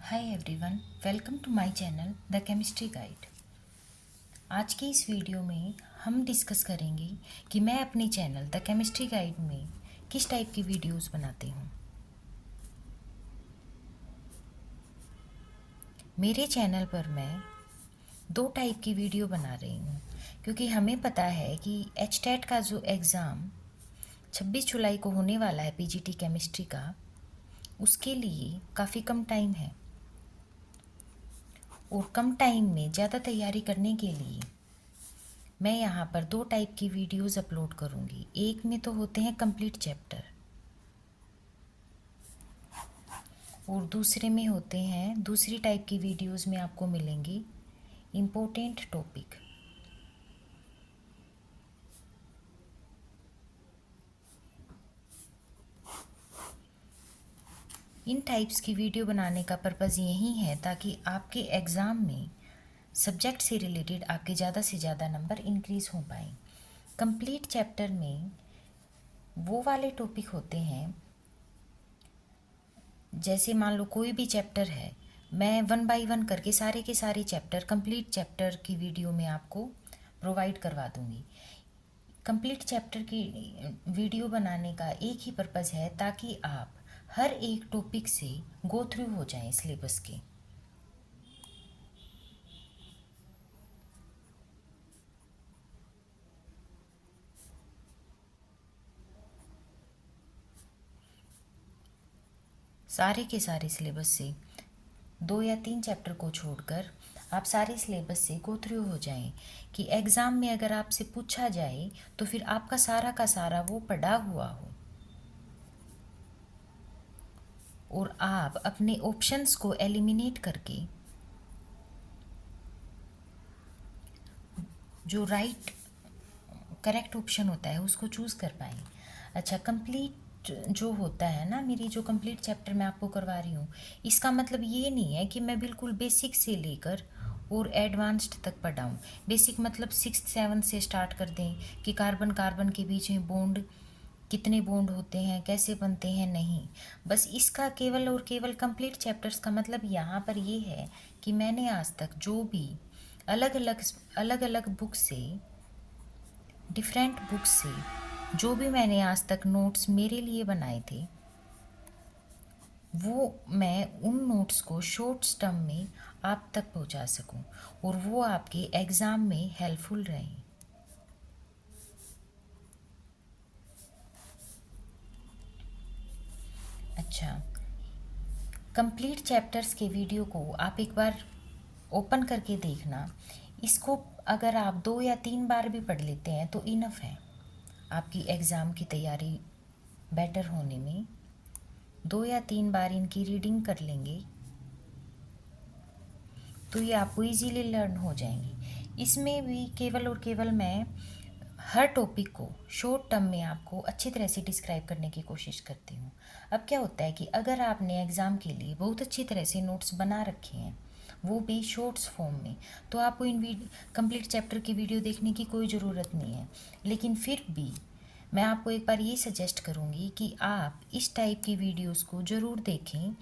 Hi everyone, welcome to my channel the chemistry guide. आज की इस वीडियो में हम डिस्कस करेंगे कि मैं अपने चैनल द केमिस्ट्री गाइड में किस टाइप की वीडियोस बनाती हूँ। मेरे चैनल पर मैं दो टाइप की वीडियो बना रही हूँ क्योंकि हमें पता है कि एचटेट का जो एग्ज़ाम 26 जुलाई को होने वाला है पीजीटी केमिस्ट्री का, उसके लिए काफ़ी कम टाइम है और कम टाइम में ज़्यादा तैयारी करने के लिए मैं यहाँ पर दो टाइप की वीडियोस अपलोड करूँगी। एक में तो होते हैं कंप्लीट चैप्टर और दूसरे में होते हैं दूसरी टाइप की वीडियोस में आपको मिलेंगी इम्पोर्टेंट टॉपिक। इन टाइप्स की वीडियो बनाने का पर्पज़ यही है ताकि आपके एग्ज़ाम में सब्जेक्ट से रिलेटेड आपके ज़्यादा से ज़्यादा नंबर इंक्रीज़ हो पाएँ। कंप्लीट चैप्टर में वो वाले टॉपिक होते हैं, जैसे मान लो कोई भी चैप्टर है, मैं वन बाय वन करके सारे के सारे चैप्टर कंप्लीट चैप्टर की वीडियो में आपको प्रोवाइड करवा दूंगी। कंप्लीट चैप्टर की वीडियो बनाने का एक ही पर्पज़ है ताकि आप हर एक टॉपिक से गो थ्रू हो जाएं सिलेबस के। सारे के सारे सिलेबस से 2 या 3 चैप्टर को छोड़कर आप सारे सिलेबस से गो थ्रू हो जाएं कि एग्ज़ाम में अगर आपसे पूछा जाए तो फिर आपका सारा का सारा वो पढ़ा हुआ हो और आप अपने ऑप्शंस को एलिमिनेट करके जो राइट करेक्ट ऑप्शन होता है उसको चूज़ कर पाएँ। अच्छा, कंप्लीट जो होता है ना, मेरी जो कंप्लीट चैप्टर मैं आपको करवा रही हूँ, इसका मतलब ये नहीं है कि मैं बिल्कुल बेसिक से लेकर और एडवांस्ड तक पढ़ाऊँ। बेसिक मतलब 6th 7th से स्टार्ट कर दें कि कार्बन कार्बन के बीच में बॉन्ड कितने बॉन्ड होते हैं, कैसे बनते हैं, नहीं। बस इसका केवल और केवल कंप्लीट चैप्टर्स का मतलब यहाँ पर ये है कि मैंने आज तक जो भी अलग अलग बुक से, डिफरेंट बुक्स से जो भी मैंने आज तक नोट्स मेरे लिए बनाए थे, वो मैं उन नोट्स को शॉर्ट टर्म में आप तक पहुंचा सकूं और वो आपके एग्ज़ाम में हेल्पफुल रहें। अच्छा, कंप्लीट चैप्टर्स के वीडियो को आप एक बार ओपन करके देखना। इसको अगर आप 2 या 3 बार भी पढ़ लेते हैं तो इनफ है आपकी एग्ज़ाम की तैयारी बेटर होने में। 2 या 3 बार इनकी रीडिंग कर लेंगे तो ये आपको इजीली लर्न हो जाएंगी। इसमें भी केवल और केवल मैं हर टॉपिक को शॉर्ट टर्म में आपको अच्छी तरह से डिस्क्राइब करने की कोशिश करती हूँ। अब क्या होता है कि अगर आपने एग्ज़ाम के लिए बहुत अच्छी तरह से नोट्स बना रखे हैं, वो भी शॉर्ट्स फॉर्म में, तो आपको इन कंप्लीट चैप्टर की वीडियो देखने की कोई ज़रूरत नहीं है। लेकिन फिर भी मैं आपको एक बार ये सजेस्ट करूँगी कि आप इस टाइप की वीडियोस को ज़रूर देखें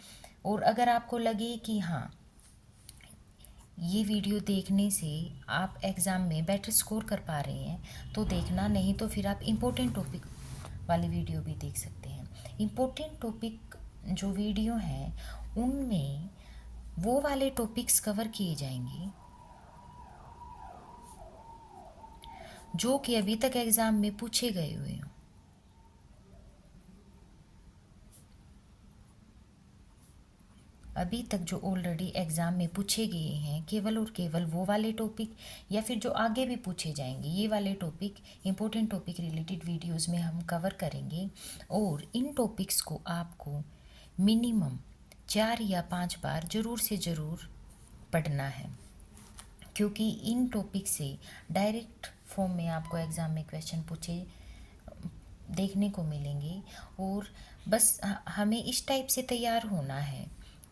और अगर आपको लगे कि हाँ, ये वीडियो देखने से आप एग्ज़ाम में बेटर स्कोर कर पा रहे हैं तो देखना, नहीं तो फिर आप इम्पोर्टेंट टॉपिक वाली वीडियो भी देख सकते हैं। इम्पोर्टेंट टॉपिक जो वीडियो हैं उनमें वो वाले टॉपिक्स कवर किए जाएंगे जो कि अभी तक एग्ज़ाम में पूछे गए हुए हों। अभी तक जो ऑलरेडी एग्ज़ाम में पूछे गए हैं केवल और केवल वो वाले टॉपिक, या फिर जो आगे भी पूछे जाएंगे ये वाले topic, important topic related videos में हम कवर करेंगे। और इन टॉपिक्स को आपको मिनिमम 4 या 5 बार ज़रूर से ज़रूर पढ़ना है क्योंकि इन टॉपिक से डायरेक्ट फॉर्म में आपको एग्ज़ाम में क्वेश्चन पूछे देखने को मिलेंगे। और बस हमें इस टाइप से तैयार होना है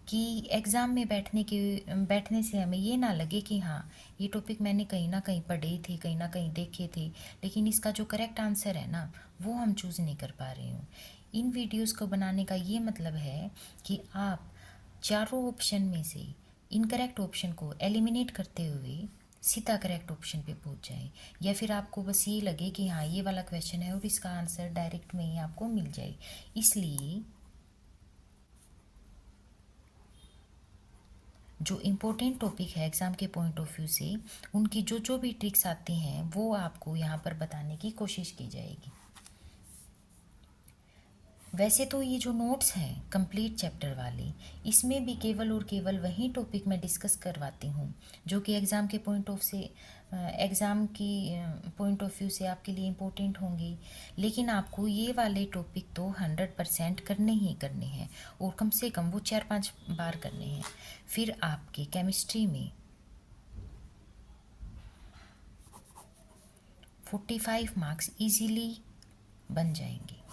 कि एग्ज़ाम में बैठने से हमें ये ना लगे कि हाँ, ये टॉपिक मैंने कहीं ना कहीं पढ़े थे, कहीं ना कहीं देखे थे, लेकिन इसका जो करेक्ट आंसर है ना वो हम चूज़ नहीं कर पा रहे हूँ। इन वीडियोस को बनाने का ये मतलब है कि आप चारों ऑप्शन में से इनकरेक्ट ऑप्शन को एलिमिनेट करते हुए सीधा करेक्ट ऑप्शन पे पहुंच जाए, या फिर आपको बस ये लगे कि हाँ ये वाला क्वेश्चन है और इसका आंसर डायरेक्ट में ही आपको मिल जाए। इसलिए जो इम्पोर्टेंट टॉपिक है एग्ज़ाम के पॉइंट ऑफ व्यू से, उनकी जो जो भी ट्रिक्स आती हैं वो आपको यहाँ पर बताने की कोशिश की जाएगी। वैसे तो ये जो नोट्स हैं कंप्लीट चैप्टर वाले, इसमें भी केवल और केवल वही टॉपिक मैं डिस्कस करवाती हूँ जो कि एग्ज़ाम की पॉइंट ऑफ व्यू से आपके लिए इम्पोर्टेंट होंगी। लेकिन आपको ये वाले टॉपिक तो 100% करने ही करने हैं, और कम से कम वो 4-5 बार करने हैं। फिर आपके केमिस्ट्री में 45 मार्क्स इजीली बन जाएंगे।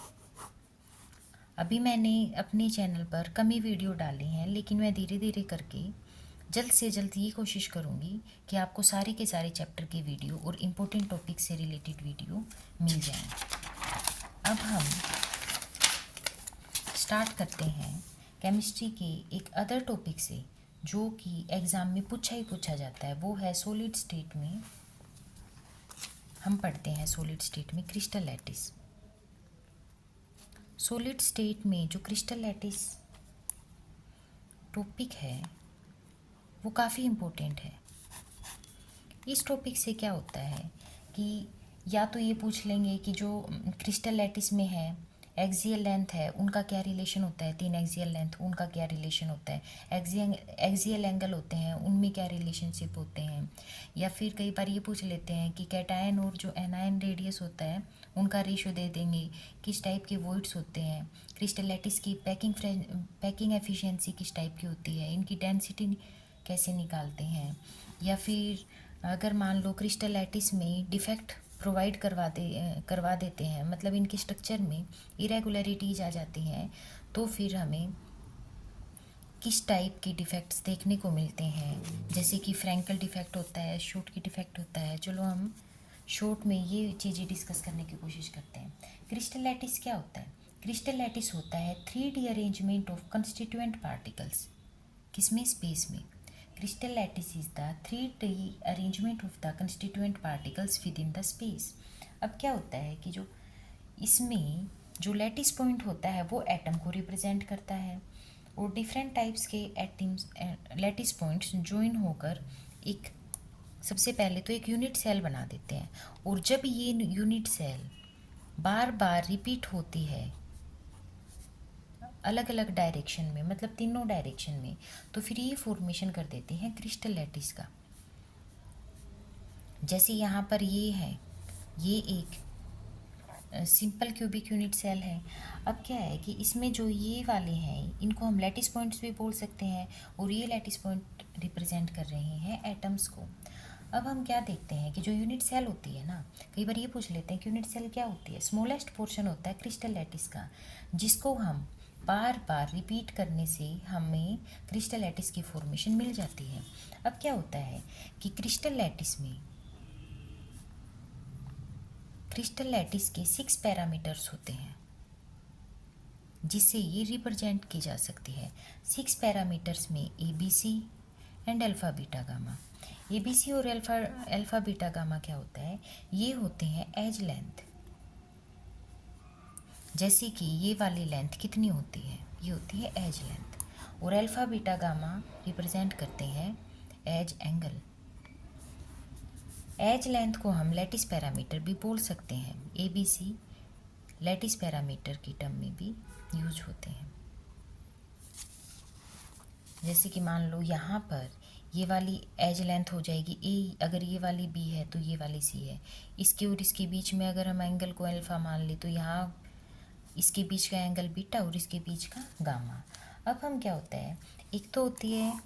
अभी मैंने अपने चैनल पर कम ही वीडियो डाली हैं, लेकिन मैं धीरे धीरे करके जल्द से जल्द ये कोशिश करूँगी कि आपको सारे के सारे चैप्टर के वीडियो और इम्पोर्टेंट टॉपिक से रिलेटेड वीडियो मिल जाएं। अब हम स्टार्ट करते हैं केमिस्ट्री के एक अदर टॉपिक से जो कि एग्ज़ाम में पूछा ही पूछा जाता है। वो है सॉलिड स्टेट में हम पढ़ते हैं सॉलिड स्टेट में क्रिस्टल लैटिस। सॉलिड स्टेट में जो क्रिस्टल लैटिस टॉपिक है वो काफ़ी इम्पोर्टेंट है। इस टॉपिक से क्या होता है कि या तो ये पूछ लेंगे कि जो क्रिस्टल लैटिस में है एक्सियल लेंथ है उनका क्या रिलेशन होता है, 3 एक्सियल लेंथ उनका क्या रिलेशन होता है, एक्सियल एंगल होते हैं उनमें क्या रिलेशनशिप होते हैं। या फिर कई बार ये पूछ लेते हैं कि कैटायन और जो एनायन रेडियस होता है उनका रेशियो दे देंगे, किस टाइप के वॉइड्स होते हैं, क्रिस्टल लैटिस की पैकिंग एफिशिएंसी किस टाइप की होती है, इनकी डेंसिटी कैसे निकालते हैं। या फिर अगर मान लो क्रिस्टल लैटिस में डिफेक्ट प्रोवाइड करवा देते हैं, मतलब इनके स्ट्रक्चर में इरेगुलरिटीज आ जाती हैं, तो फिर हमें किस टाइप के डिफेक्ट्स देखने को मिलते हैं। जैसे कि फ्रैंकल डिफेक्ट होता है, शॉर्ट की डिफेक्ट होता है। चलो हम शॉर्ट में ये चीज़ें डिस्कस करने की कोशिश करते हैं। क्रिस्टल लैटिस क्या होता है? क्रिस्टल लैटिस होता है 3D arrangement of constituent particles. किसमें? स्पेस में। Crystal lattice is the 3D arrangement of the constituent particles with in the space. अब क्या होता है कि जो इसमें जो लैटिस पॉइंट होता है वो एटम को रिप्रेजेंट करता है, और डिफरेंट टाइप्स के एटम्स लैटिस पॉइंट्स ज्वाइन होकर एक सबसे पहले तो एक यूनिट सेल बना देते हैं। और जब ये यूनिट सेल बार बार रिपीट होती है अलग अलग डायरेक्शन में, मतलब तीनों डायरेक्शन में, तो फिर ये फॉर्मेशन कर देते हैं क्रिस्टल लैटिस का। जैसे यहाँ पर ये है, ये एक सिंपल क्यूबिक यूनिट सेल है। अब क्या है कि इसमें जो ये वाले हैं इनको हम लैटिस पॉइंट्स भी बोल सकते हैं, और ये लैटिस पॉइंट रिप्रेजेंट कर रहे हैं एटम्स को। अब हम क्या देखते हैं कि जो यूनिट सेल होती है ना, कई बार ये पूछ लेते हैं कि यूनिट सेल क्या होती है। स्मॉलेस्ट पोर्शन होता है क्रिस्टल लैटिस का, जिसको हम बार बार रिपीट करने से हमें क्रिस्टल लैटिस की फॉर्मेशन मिल जाती है। अब क्या होता है कि क्रिस्टल लैटिस के 6 पैरामीटर्स होते हैं जिससे ये रिप्रेजेंट की जा सकती है। 6 पैरामीटर्स में ABC and alpha beta gamma. ABC और अल्फ़ा बीटा गामा क्या होता है? ये होते हैं एज लेंथ। जैसे कि ये वाली लेंथ कितनी होती है? ये होती है एज लेंथ। और अल्फ़ा बीटा गामा रिप्रेजेंट करते हैं एज एंगल। एज लेंथ को हम लैटिस पैरामीटर भी बोल सकते हैं। ABC लैटिस पैरामीटर की टर्म में भी यूज होते हैं। जैसे कि मान लो यहाँ पर ये वाली एज लेंथ हो जाएगी A, अगर ये वाली B है तो ये वाली C है। इसके और इसके बीच में अगर हम एंगल को अल्फ़ा मान ले तो यहाँ इसके बीच का एंगल बीटा और इसके बीच का गामा। अब हम क्या होता है, एक तो होती है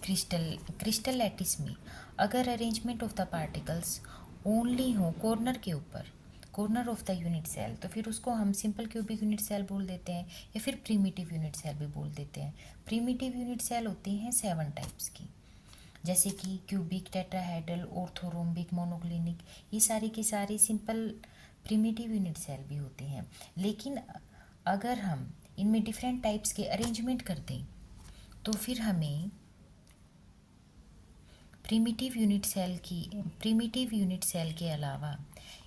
क्रिस्टल लैटिस में अगर arrangement of the particles only हो कॉर्नर के ऊपर, corner of the unit cell, तो फिर उसको हम सिंपल क्यूबिक यूनिट सेल बोल देते हैं, या फिर प्रीमिटिव यूनिट सेल भी बोल देते हैं। प्रीमिटिव यूनिट सेल होती हैं 7 टाइप्स की, जैसे कि क्यूबिक, टेट्राहेड्रल, ऑर्थोरोम्बिक, मोनोक्लिनिक। ये सारी की सारी सिंपल प्रीमिटिव यूनिट सेल भी होती हैं। लेकिन अगर हम इनमें डिफरेंट टाइप्स के अरेंजमेंट कर दें तो फिर हमें प्रिमिटिव यूनिट सेल के अलावा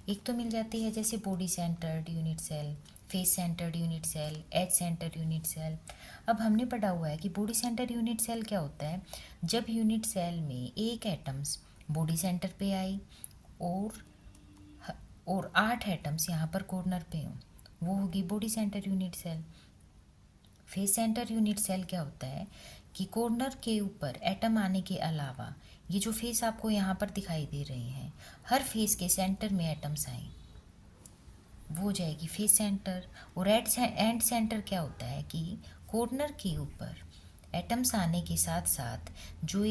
एक तो मिल जाती है जैसे body centred unit cell, face centred unit cell, edge centred unit cell. अब हमने पढ़ा हुआ है कि बॉडी सेंटर्ड यूनिट सेल क्या होता है, जब यूनिट सेल में एक एटम्स बॉडी सेंटर पे आई और 8 एटम्स यहाँ पर कॉर्नर पे हों, वो होगी body centre unit cell. Face centre unit cell क्या होता है कि कॉर्नर के ऊपर एटम आने के अलावा ये जो फेस आपको यहाँ पर दिखाई दे रहे हैं, हर फेस के सेंटर में एटम्स आए, वो हो जाएगी फेस सेंटर। और एंड सेंटर क्या होता है कि कॉर्नर के ऊपर एटम्स आने के साथ साथ जो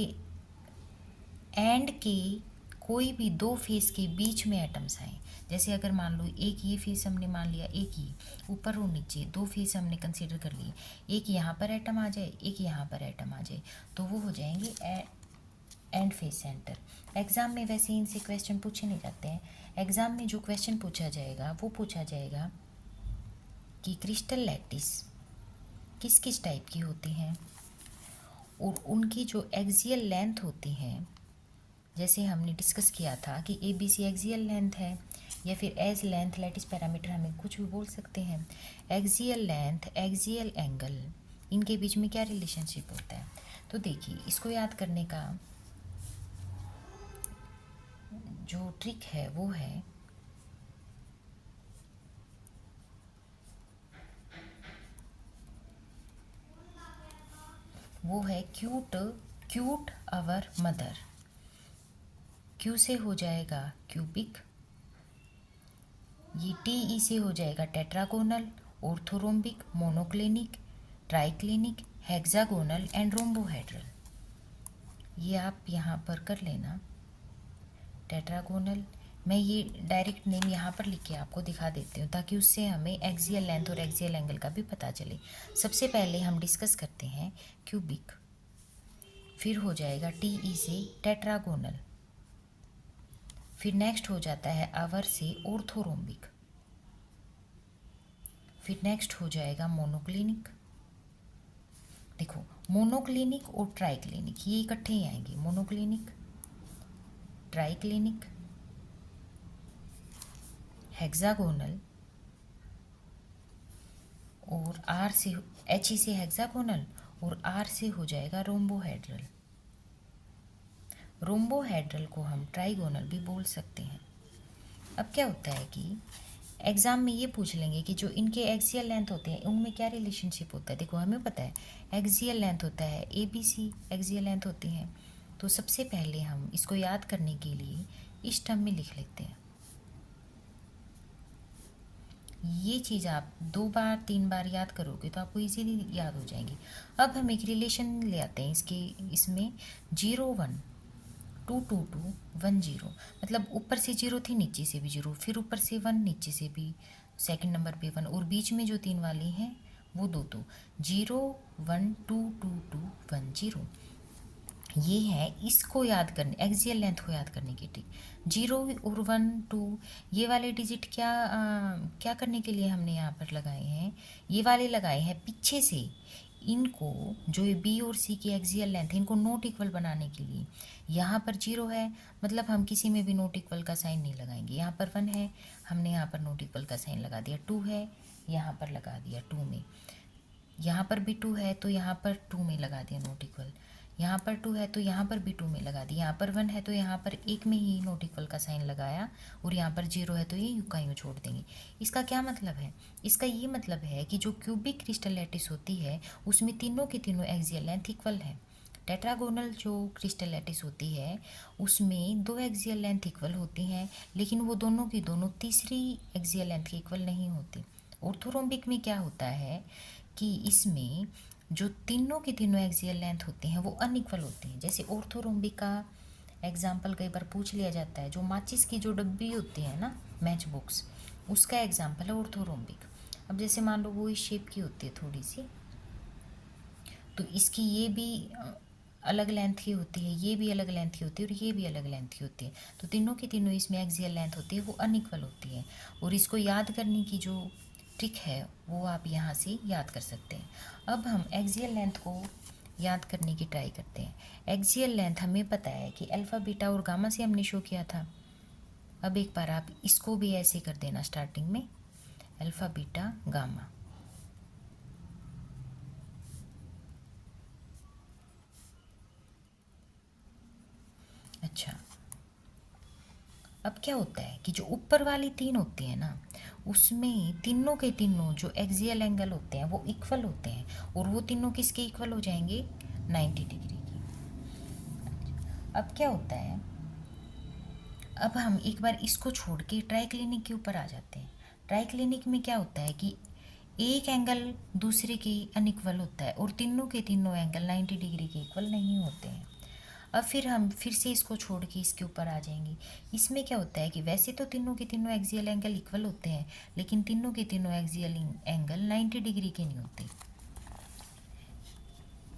एंड के कोई भी दो फेस के बीच में एटम्स आए, जैसे अगर मान लो एक ये फेस हमने मान लिया, एक ही ऊपर और नीचे दो फेस हमने कंसीडर कर लिए, एक यहाँ पर एटम आ जाए, एक यहाँ पर एटम आ जाए, तो वो हो जाएंगे एंड फेस सेंटर। एग्ज़ाम में वैसे इनसे क्वेश्चन पूछे नहीं जाते हैं। एग्ज़ाम में जो क्वेश्चन पूछा जाएगा वो पूछा जाएगा कि क्रिस्टल लैटिस किस किस टाइप की होती हैं और उनकी जो एक्सियल लेंथ होती है, जैसे हमने डिस्कस किया था कि ABC एक्सियल लेंथ है या फिर एज लेंथ लैटिस पैरामीटर, हमें कुछ भी बोल सकते हैं। एक्सियल लेंथ, एक्सियल एंगल, इनके बीच में क्या रिलेशनशिप होता है। तो देखिए, इसको याद करने का जो ट्रिक है वो है क्यूट अवर मदर। क्यू से हो जाएगा क्यूबिक, ये TE से हो जाएगा tetragonal, orthorhombic, monoclinic, triclinic, hexagonal and rhombohedral. ये आप यहाँ पर कर लेना। टेट्रागोनल, मैं ये डायरेक्ट नेम यहाँ पर लिख के आपको दिखा देती हूँ ताकि उससे हमें एक्सियल लेंथ और एक्सियल एंगल का भी पता चले। सबसे पहले हम डिस्कस करते हैं क्यूबिक, फिर हो जाएगा TE से टेट्रागोनल, फिर नेक्स्ट हो जाता है अवर से ऑर्थोरोम्बिक, फिर नेक्स्ट हो जाएगा मोनोक्लिनिक। देखो, मोनोक्लिनिक और ट्राइक्लिनिक ये इकट्ठे ही आएंगे, मोनोक्लिनिक, ट्राइक्लिनिक, हेक्सागोनल और HE से हेक्सागोनल और R से हो जाएगा रोम्बोहेड्रल। रोम्बोहेड्रल को हम ट्राइगोनल भी बोल सकते हैं। अब क्या होता है कि एग्ज़ाम में ये पूछ लेंगे कि जो इनके एक्सियल लेंथ होते हैं उनमें क्या रिलेशनशिप होता है। देखो, हमें पता है एक्सियल लेंथ होता है ABC एक्सियल लेंथ होती है। तो सबसे पहले हम इसको याद करने के लिए इस टर्म में लिख लेते हैं। ये चीज़ आप 2 बार 3 बार याद करोगे तो आपको इजीली याद हो जाएंगी। अब हम एक रिलेशन ले आते हैं इसमें 0 1 2 2 2 1 0, मतलब ऊपर से 0 थी, नीचे से भी 0, फिर ऊपर से 1, नीचे से भी सेकंड नंबर पे 1, और बीच में जो 3 वाली हैं वो 2 2, 0 1 2 2 2 1 0। ये है इसको याद करने, एक्सियल लेंथ को याद करने की ट्रिक। 0 और 1 2 ये वाले डिजिट क्या करने के लिए हमने यहाँ पर लगाए हैं, ये वाले लगाए हैं पीछे से, इनको जो ये B और C की एक्सियल लेंथ है इनको नॉट इक्वल बनाने के लिए। यहाँ पर 0 है मतलब हम किसी में भी नॉट इक्वल का साइन नहीं लगाएंगे। यहाँ पर 1 है, हमने यहाँ पर नॉट इक्वल का साइन लगा दिया। 2 है, यहाँ पर लगा दिया 2 में। यहाँ पर भी 2 है तो यहाँ पर 2 में लगा दिया नॉट इक्वल। यहाँ पर 2 है तो यहाँ पर भी 2 में लगा दिया। यहाँ पर 1 है तो यहाँ पर 1 में ही नॉट इक्वल का साइन लगाया, और यहाँ पर 0 है तो ये यू का यूँ छोड़ देंगे। इसका क्या मतलब है, इसका ये मतलब है कि जो क्यूबिक क्रिस्टल लैटिस होती है उसमें तीनों की तीनों एक्सियल लेंथ इक्वल है। टेट्रागोनल जो क्रिस्टल लैटिस होती है उसमें 2 एक्सियल लेंथ इक्वल होती हैं, लेकिन वो दोनों की दोनों तीसरी एक्सियल लेंथ की इक्वल नहीं होती। ऑर्थोरोम्बिक में क्या होता है कि इसमें जो तीनों की तीनों एक्सियल लेंथ होती हैं वो अनइक्वल होती हैं। जैसे ऑर्थोरोम्बिक का एग्जाम्पल कई बार पूछ लिया जाता है, जो माचिस की जो डब्बी होती है ना, मैच बॉक्स, उसका एग्जाम्पल है ऑर्थोरोम्बिक। अब जैसे मान लो वो इस शेप की होती है थोड़ी सी, तो इसकी ये भी अलग लेंथ की होती है, ये भी अलग लेंथ की होती है और ये भी अलग लेंथ की होती है। तो तीनों की तीनों इसमें एक्सियल लेंथ होती है वो अनइक्वल होती है। और इसको याद करने की जो ट्रिक है वो आप यहाँ से याद कर सकते हैं। अब हम एक्सियल लेंथ को याद करने की ट्राई करते हैं। एक्सियल लेंथ हमें पता है कि अल्फ़ा बीटा और गामा से हमने शो किया था। अब एक बार आप इसको भी ऐसे कर देना, स्टार्टिंग में अल्फ़ा बीटा गामा। अच्छा, अब क्या होता है कि जो ऊपर वाली तीन होती है ना, उसमें तीनों के तीनों जो एक्सियल एंगल होते हैं वो इक्वल होते हैं, और वो तीनों किसके इक्वल हो जाएंगे? 90 डिग्री की। अब क्या होता है, अब हम एक बार इसको छोड़ के ट्राइक्लिनिक के ऊपर आ जाते हैं। ट्राइक्लिनिक में क्या होता है कि एक एंगल दूसरे के अनइक्वल होता है और तीनों के तीनों एंगल 90 डिग्री के इक्वल नहीं होते हैं। अब फिर हम फिर से इसको छोड़ के इसके ऊपर आ जाएंगे। इसमें क्या होता है कि वैसे तो तीनों के तीनों एक्सियल एंगल इक्वल होते हैं, लेकिन तीनों के तीनों एक्सियल एंगल 90 डिग्री के नहीं होते।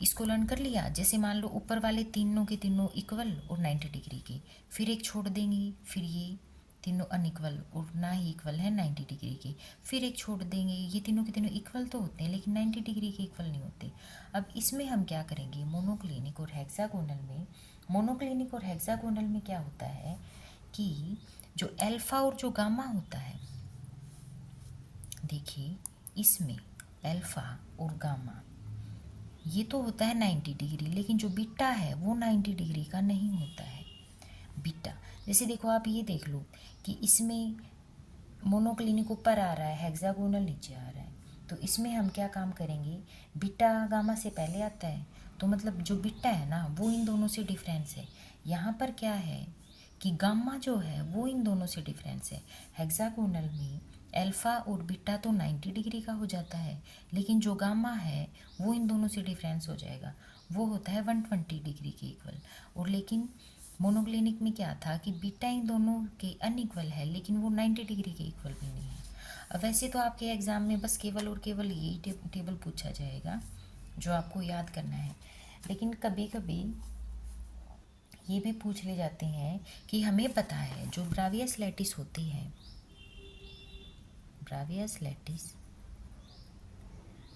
इसको लर्न कर लिया। जैसे मान लो ऊपर वाले तीनों के तीनों इक्वल और 90 डिग्री के, फिर एक छोड़ देंगे, फिर ये तीनों अनइक्वल और ना ही इक्वल है 90 डिग्री के, फिर एक छोड़ देंगे, ये तीनों के तीनों इक्वल तो होते हैं लेकिन 90 डिग्री के इक्वल नहीं होते। अब इसमें हम क्या करेंगे, मोनोक्लिनिक और हेक्सागोनल में, मोनोक्लिनिक और हेक्सागोनल में क्या होता है कि जो अल्फ़ा और जो गामा होता है, देखिए इसमें अल्फ़ा और गामा ये तो होता है 90 डिग्री, लेकिन जो बीटा है वो 90 डिग्री का नहीं होता है। बीटा जैसे देखो, आप ये देख लो कि इसमें मोनोक्लिनिक ऊपर आ रहा है, हेक्सागोनल नीचे आ रहा है, तो इसमें हम क्या काम करेंगे, बीटा गामा से पहले आता है, तो मतलब जो बीटा है ना वो इन दोनों से डिफरेंस है। यहाँ पर क्या है कि गामा जो है वो इन दोनों से डिफरेंस है। हेक्सागोनल में अल्फ़ा और बीटा तो 90 डिग्री का हो जाता है, लेकिन जो गामा है वो इन दोनों से डिफरेंस हो जाएगा, वो होता है 120 डिग्री के इक्वल। और लेकिन मोनोक्लिनिक में क्या था कि बीटा इन दोनों के अनइक्वल है, लेकिन वो 90 डिग्री के इक्वल भी नहीं है। अब वैसे तो आपके एग्ज़ाम में बस केवल और केवल यही टेबल पूछा जाएगा जो आपको याद करना है, लेकिन कभी कभी ये भी पूछ ले जाते हैं कि हमें पता है जो ब्रावियस लैटिस होती है, ब्रावियस लैटिस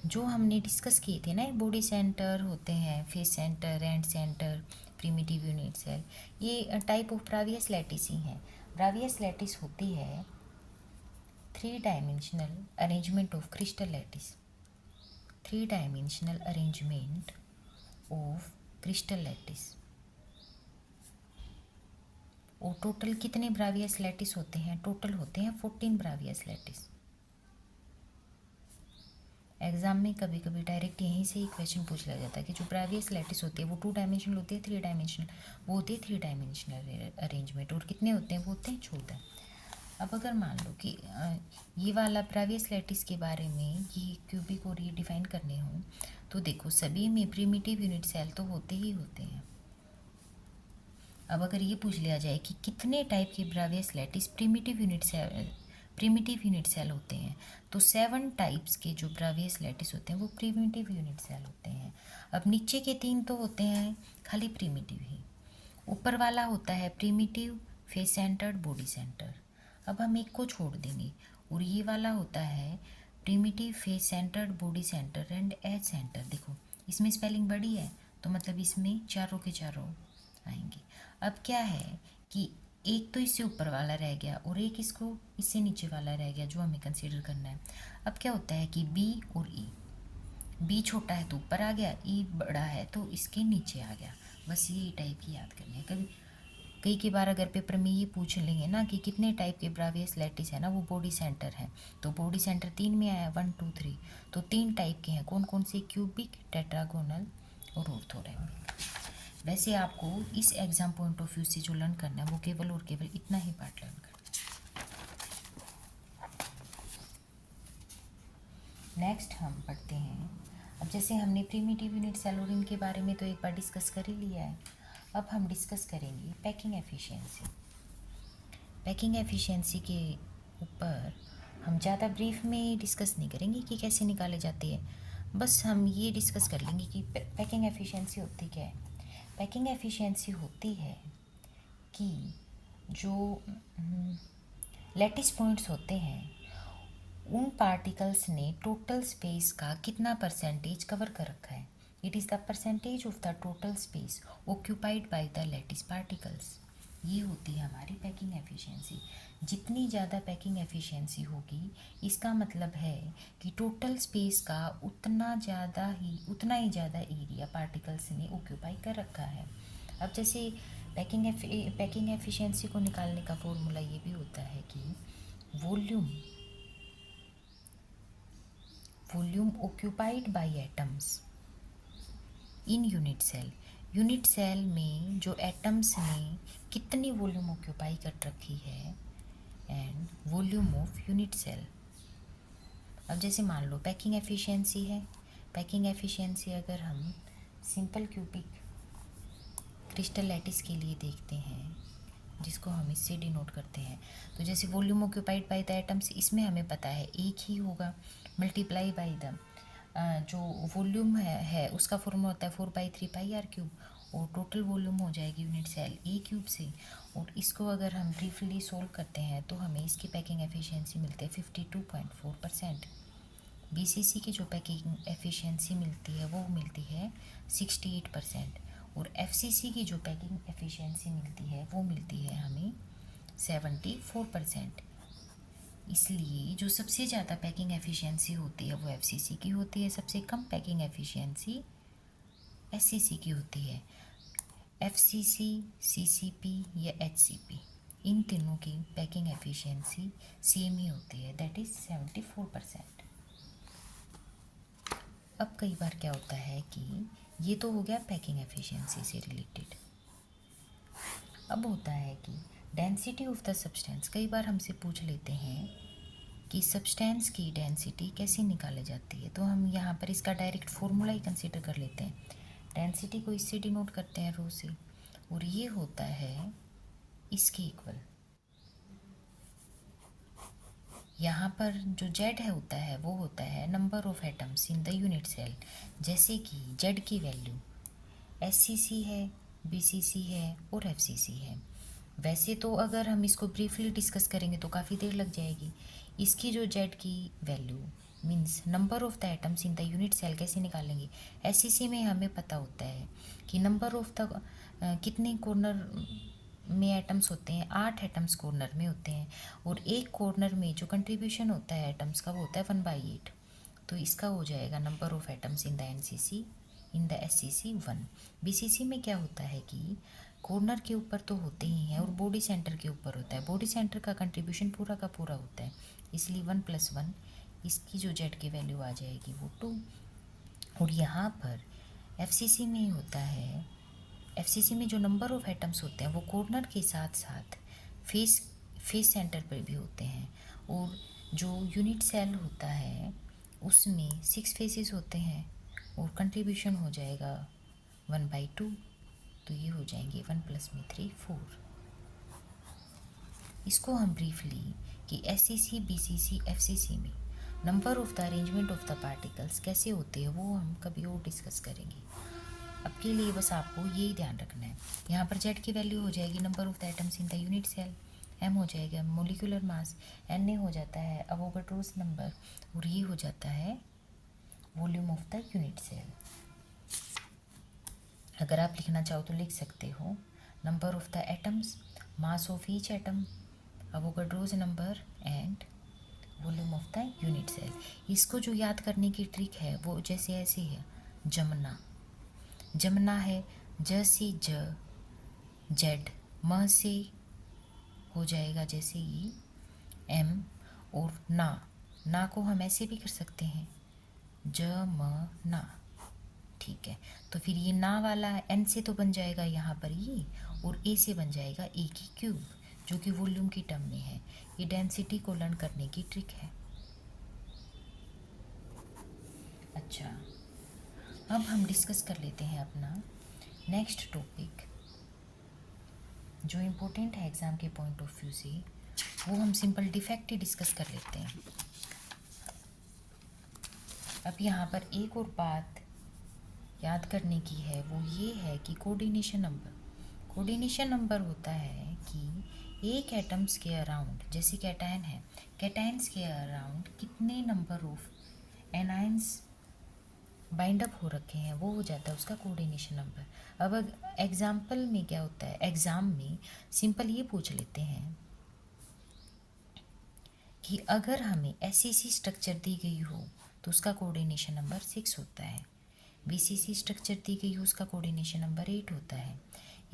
जो हमने डिस्कस किए थे ना, बॉडी सेंटर होते हैं, face centre, end centre, primitive unit cell, ये टाइप ऑफ ब्रावियस लैटिस ही हैं। ब्रावियस लैटिस होती है 3 dimensional arrangement of crystal lattice, 3 dimensional arrangement of crystal lattice. और टोटल कितने ब्रावियस लैटिस होते हैं? टोटल होते हैं 14 ब्रावियस लैटिस। एग्जाम में कभी कभी डायरेक्ट यहीं से ही क्वेश्चन पूछ लिया जाता है कि जो ब्रावियस लैटिस होती है वो 2 डायमेंशनल होती है, 3 डायमेंशनल, वो होती है 3 डायमेंशनल अरेंजमेंट, और कितने होते हैं? वो होते हैं 14। अब अगर मान लो कि ये वाला ब्रावियस लैटिस के बारे में ये क्यूबिक और ये डिफाइन करने हों, तो देखो सभी में प्रिमिटिव यूनिट सेल तो होते ही होते हैं। अब अगर ये पूछ लिया जाए कि कितने टाइप के ब्रावियस लैटिस प्रिमिटिव यूनिट सेल होते हैं, तो 7 टाइप्स के जो ब्रावियस लैटिस होते हैं वो प्रिमिटिव यूनिट सेल होते हैं। अब नीचे के 3 तो होते हैं खाली प्रिमिटिव ही, ऊपर वाला होता है primitive, face centred, body centre. अब हम एक को छोड़ देंगे, और ये वाला होता है primitive, face centred, body centre and edge centre. देखो इसमें स्पेलिंग बड़ी है, तो मतलब इसमें चारों के चारों आएंगे। अब क्या है कि एक तो इससे ऊपर वाला रह गया और एक इसको इससे नीचे वाला रह गया जो हमें कंसीडर करना है। अब क्या होता है कि बी और ई, बी छोटा है तो ऊपर आ गया, ई बड़ा है तो इसके नीचे आ गया। बस ये टाइप की याद करनी है। कभी कई के बार अगर पेपर में ये पूछ लेंगे ना कि कितने टाइप के ब्रावियस लैटिस है ना, वो बॉडी सेंटर है, तो बॉडी सेंटर 3 में आया, 1 2 3, तो 3 टाइप के हैं। कौन कौन से? क्यूबिक, टेट्रागोनल और ऑर्थोरेम्बिक। वैसे आपको इस एग्जाम पॉइंट ऑफ व्यू से जो लर्न करना है वो केवल और केवल इतना ही पार्ट लर्न करना है। नेक्स्ट हम पढ़ते हैं, अब जैसे हमने प्रिमिटिव यूनिट सेल और इनके बारे में तो एक बार डिस्कस कर ही लिया है, अब हम डिस्कस करेंगे पैकिंग एफिशिएंसी। पैकिंग एफिशिएंसी के ऊपर हम ज़्यादा ब्रीफ में डिस्कस नहीं करेंगे कि कैसे निकाले जाते हैं, बस हम ये डिस्कस कर लेंगे कि पैकिंग एफिशिएंसी होती क्या है। पैकिंग एफिशिएंसी होती है कि जो लैटिस पॉइंट्स होते हैं उन पार्टिकल्स ने टोटल स्पेस का कितना परसेंटेज कवर कर रखा है। It is the percentage of the total space occupied by the lattice particles. ये होती है हमारी पैकिंग एफिशिएंसी। जितनी ज़्यादा पैकिंग एफिशिएंसी होगी, इसका मतलब है कि टोटल स्पेस का उतना ही ज़्यादा एरिया पार्टिकल्स ने ऑक्यूपाई कर रखा है। अब जैसे पैकिंग एफिशिएंसी को निकालने का फॉर्मूला ये भी होता है कि volume occupied by atoms in unit cell. Unit cell में जो एटम्स ने कितनी वॉल्यूम ऑक्यूपाई कर रखी है, and volume of unit cell. अब जैसे मान लो पैकिंग एफिशिएंसी है। पैकिंग एफिशिएंसी अगर हम सिंपल क्यूबिक क्रिस्टल लैटिस के लिए देखते हैं, जिसको हम इससे डिनोट करते हैं, तो जैसे volume occupied by the atoms, इसमें हमें पता है एक ही होगा, मल्टीप्लाई बाय द जो वॉल्यूम है उसका फॉर्मूला होता है 4/3πr³, और टोटल वॉल्यूम हो जाएगी यूनिट सेल ए क्यूब से। और इसको अगर हम ब्रीफली सोल्व करते हैं तो हमें इसकी पैकिंग एफिशिएंसी मिलती है 52.4%। बीसीसी की जो पैकिंग एफिशिएंसी मिलती है वो मिलती है 68%, और एफसीसी की जो पैकिंग एफिशिएंसी मिलती है वो मिलती है हमें 74%। इसलिए जो सबसे ज़्यादा पैकिंग एफिशिएंसी होती है वो एफसीसी की होती है, सबसे कम पैकिंग एफिशिएंसी एससीसी की होती है। एफसीसी, सीसीपी या एचसीपी, इन तीनों की पैकिंग एफिशिएंसी सेम ही होती है, दैट इज़ 74%। अब कई बार क्या होता है कि ये तो हो गया पैकिंग एफिशिएंसी से रिलेटेड। अब होता है कि डेंसिटी ऑफ द सब्सटेंस। कई बार हमसे पूछ लेते हैं कि सब्सटेंस की डेंसिटी कैसे निकाली जाती है, तो हम यहाँ पर इसका डायरेक्ट फॉर्मूला ही कंसीडर कर लेते हैं। डेंसिटी को इससे डिनोट करते हैं रो से, और ये होता है इसके इक्वल। यहाँ पर जो जेड है होता है वो होता है number of atoms in the unit cell. जैसे कि जेड की वैल्यू एससीसी है, बीसीसी है और एफसीसी है। वैसे तो अगर हम इसको ब्रीफली डिस्कस करेंगे तो काफ़ी देर लग जाएगी। इसकी जो जेड की value means number of the atoms in the unit cell कैसे निकालेंगे। एससीसी में हमें पता होता है कि नंबर ऑफ द कितने कॉर्नर में एटम्स होते हैं, 8 एटम्स कॉर्नर में होते हैं, और एक कॉर्नर में जो कंट्रीब्यूशन होता है एटम्स का वो होता है 1/8। तो इसका हो जाएगा number of atoms in the NCC in the SCC 1। BCC में क्या होता है कि कॉर्नर के ऊपर तो होते ही हैं और बॉडी सेंटर के ऊपर होता है, बॉडी सेंटर का कंट्रीब्यूशन पूरा का पूरा होता है, इसलिए 1+1। इसकी जो जेड की वैल्यू आ जाएगी वो 2। और यहाँ पर एफसीसी में होता है, एफसीसी में जो नंबर ऑफ एटम्स होते हैं वो कॉर्नर के साथ साथ फेस सेंटर पर भी होते हैं, और जो यूनिट सेल होता है उसमें 6 फेसेस होते हैं, और कंट्रीब्यूशन हो जाएगा 1/2। तो ये हो जाएंगे 1 + 3 4। इसको हम ब्रीफली कि एससीसी, बीसीसी, एफसीसी में number of the arrangement of the particles कैसे होते हैं वो हम कभी और डिस्कस करेंगे। अब के लिए बस आपको यही ध्यान रखना है। यहाँ पर जेड की वैल्यू हो जाएगी number of the atoms in the unit cell, M हो जाएगा मोलिकुलर मास, एन ए हो जाता है अवोगाड्रोस नंबर, और ये हो जाता है volume of the unit cell. अगर आप लिखना चाहो तो लिख सकते हो number of the atoms, mass of each atom, Avogadro's number and volume of the unit cell. इसको जो याद करने की ट्रिक है वो जैसे ऐसे है, जमना है ज से ज, जेड, म से हो जाएगा जैसे ये एम, और ना को हम ऐसे भी कर सकते हैं ज म ना। ठीक है, तो फिर ये ना वाला एन से तो बन जाएगा यहाँ पर ये, और ए से बन जाएगा ए की क्यूब, जो कि वॉल्यूम की टर्म में है। ये डेंसिटी को लर्न करने की ट्रिक है। अच्छा, अब हम डिस्कस कर लेते हैं अपना नेक्स्ट टॉपिक, जो इम्पोर्टेंट है एग्ज़ाम के पॉइंट ऑफ व्यू से। वो हम सिंपल डिफेक्ट ही डिस्कस कर लेते हैं। अब यहाँ पर एक और बात याद करने की है, वो ये है कि कोऑर्डिनेशन नंबर होता है कि एक एटम्स के अराउंड, जैसे कैटायन है, कैटायंस के अराउंड कितने number of anions bind up हो रखे हैं, वो हो जाता है उसका कोऑर्डिनेशन नंबर। अब एग्जाम्पल में क्या होता है, एग्ज़ाम में सिंपल ये पूछ लेते हैं कि अगर हमें ऐसी स्ट्रक्चर दी गई हो तो उसका कोऑर्डिनेशन नंबर 6 होता है, बीसीसी स्ट्रक्चर दी गई हो उसका कोऑर्डिनेशन नंबर 8 होता है,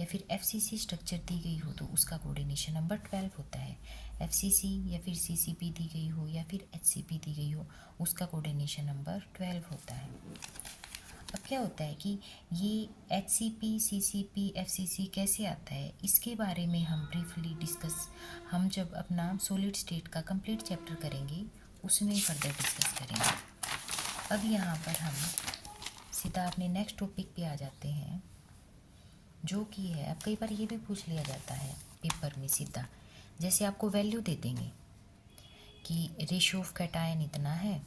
या फिर एफसीसी स्ट्रक्चर दी गई हो तो उसका कोऑर्डिनेशन नंबर 12 होता है। एफसीसी या फिर सीसीपी दी गई हो या फिर एचसीपी दी गई हो, उसका कोऑर्डिनेशन नंबर 12 होता है। अब क्या होता है कि ये एच सी पी, सी सी पी, एफ सी सी कैसे आता है, इसके बारे में हम ब्रीफली डिस्कस, हम जब अपना सॉलिड स्टेट का कंप्लीट चैप्टर करेंगे उसमें फर्दर डिस्कस करेंगे। अब यहाँ पर हम सीधा अपने नेक्स्ट टॉपिक पे आ जाते हैं, जो कि है, अब कई बार ये भी पूछ लिया जाता है पेपर में सीधा, जैसे आपको वैल्यू दे देंगे कि रेशियो ऑफ कैटायन इतना है,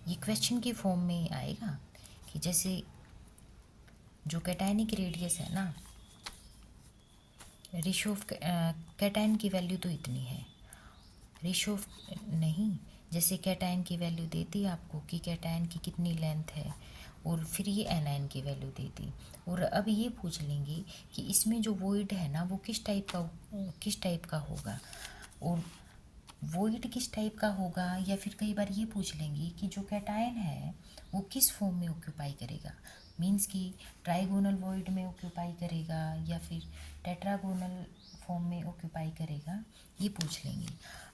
ये क्वेश्चन की फॉर्म में आएगा कि जैसे जो कैटायनिक रेडियस है ना, रेशियो ऑफ कैटायन की वैल्यू तो इतनी है, रेशियो ऑफ नहीं, जैसे कैटायन की वैल्यू देती आपको कि कैटायन की कितनी लेंथ है, और फिर ये एनायन की वैल्यू देती, और अब ये पूछ लेंगे कि इसमें जो वॉइड है ना वो किस टाइप का होगा, और वॉइड किस टाइप का होगा, या फिर कई बार ये पूछ लेंगे कि जो कैटायन है वो किस फॉर्म में ऑक्यूपाई करेगा, मीन्स कि ट्राइगोनल वॉइड में ऑक्यूपाई करेगा या फिर टेट्रागोनल फॉर्म में ऑक्यूपाई करेगा, ये पूछ लेंगे।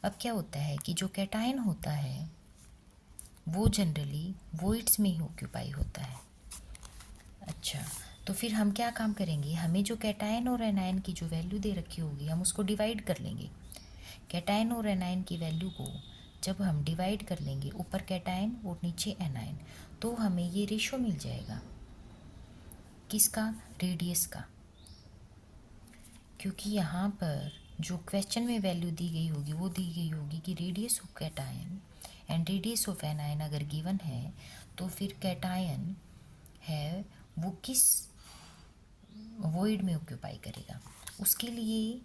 अब क्या होता है कि जो कैटायन होता है वो जनरली वॉइड्स में ही ऑक्यूपाई होता है। अच्छा, तो फिर हम क्या काम करेंगे, हमें जो कैटायन और एनायन की जो वैल्यू दे रखी होगी हम उसको डिवाइड कर लेंगे। कैटायन और एनायन की वैल्यू को जब हम डिवाइड कर लेंगे, ऊपर कैटायन और नीचे एनायन, तो हमें ये रेशो मिल जाएगा, किसका, रेडियस का, क्योंकि यहाँ पर जो क्वेश्चन में वैल्यू दी गई होगी वो दी गई होगी कि radius of cation and radius of anion अगर गिवन है तो फिर कैटायन है वो किस वॉइड में ऑक्यूपाई करेगा, उसके लिए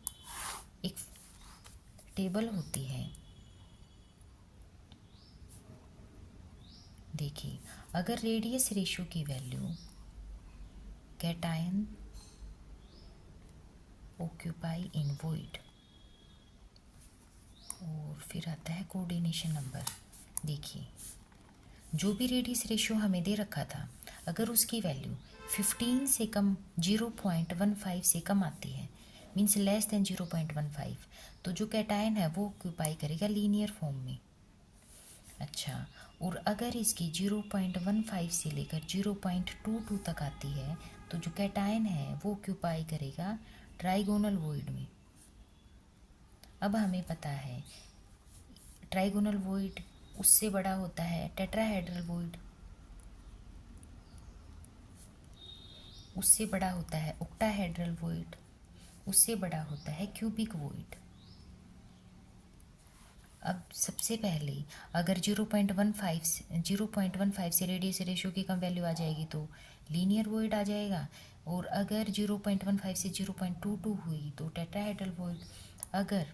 एक टेबल होती है। देखिए, अगर रेडियस रेशियो की वैल्यू कैटायन ऑक्यूपाई इन वॉइड, और फिर आता है कोऑर्डिनेशन नंबर। देखिए, जो भी रेडियस रेशियो हमें दे रखा था, अगर उसकी वैल्यू 15 से कम, 0.15 से कम आती है, मीन्स लेस देन 0.15, तो जो कैटायन है वो ऑक्यूपाई करेगा लीनियर फॉर्म में। अच्छा, और अगर इसकी 0.15 से लेकर 0.22 तक आती है तो जो कैटायन है वो ऑक्यूपाई करेगा ट्राइगोनल वॉइड में। अब हमें पता है ट्राइगोनल वॉइड उससे बड़ा होता है टेट्राहेड्रल वॉइड, उससे बड़ा होता है ऑक्टाहेड्रल वॉइड, उससे बड़ा होता है क्यूबिक वॉइड। अब सबसे पहले अगर 0.15 से रेडियस रेशियो की कम वैल्यू आ जाएगी तो लीनियर वॉइड आ जाएगा, और अगर 0.15 से 0.22 हुई तो टेट्राहेड्रल वॉइड, अगर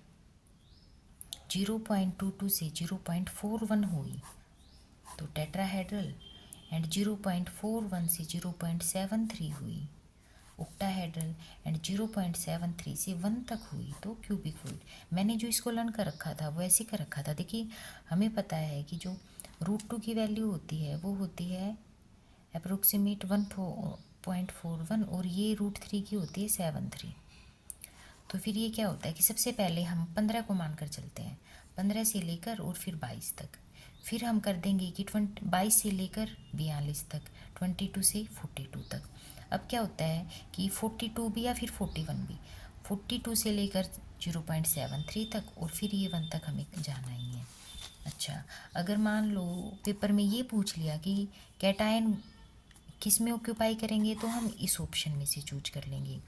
0.22 से 0.41 हुई तो टेट्राहेड्रल, एंड 0.41 से 0.73 हुई ऑक्टाहेड्रल, एंड 0.73 से 1 तक हुई तो क्यूबिक वॉइड। मैंने जो इसको लर्न कर रखा था वो ऐसे कर रखा था। देखिए, हमें पता है कि जो √2 की वैल्यू होती है वो होती है अप्रोक्सीमेट 1.41, और ये √3 की होती है 73। तो फिर ये क्या होता है कि सबसे पहले हम 15 को मानकर चलते हैं, 15 से लेकर और फिर 22 तक, फिर हम कर देंगे कि 22 से लेकर 42 तक, 22 से 42 तक। अब क्या होता है कि 42 भी या फिर 41 भी, 42 से लेकर 0.73 तक, और फिर ये 1 तक हमें जाना ही है। अच्छा, अगर मान लो पेपर में ये पूछ लिया कि कैटायन किस में ऑक्यूपाई करेंगे तो हम इस ऑप्शन में से चूज कर लेंगे।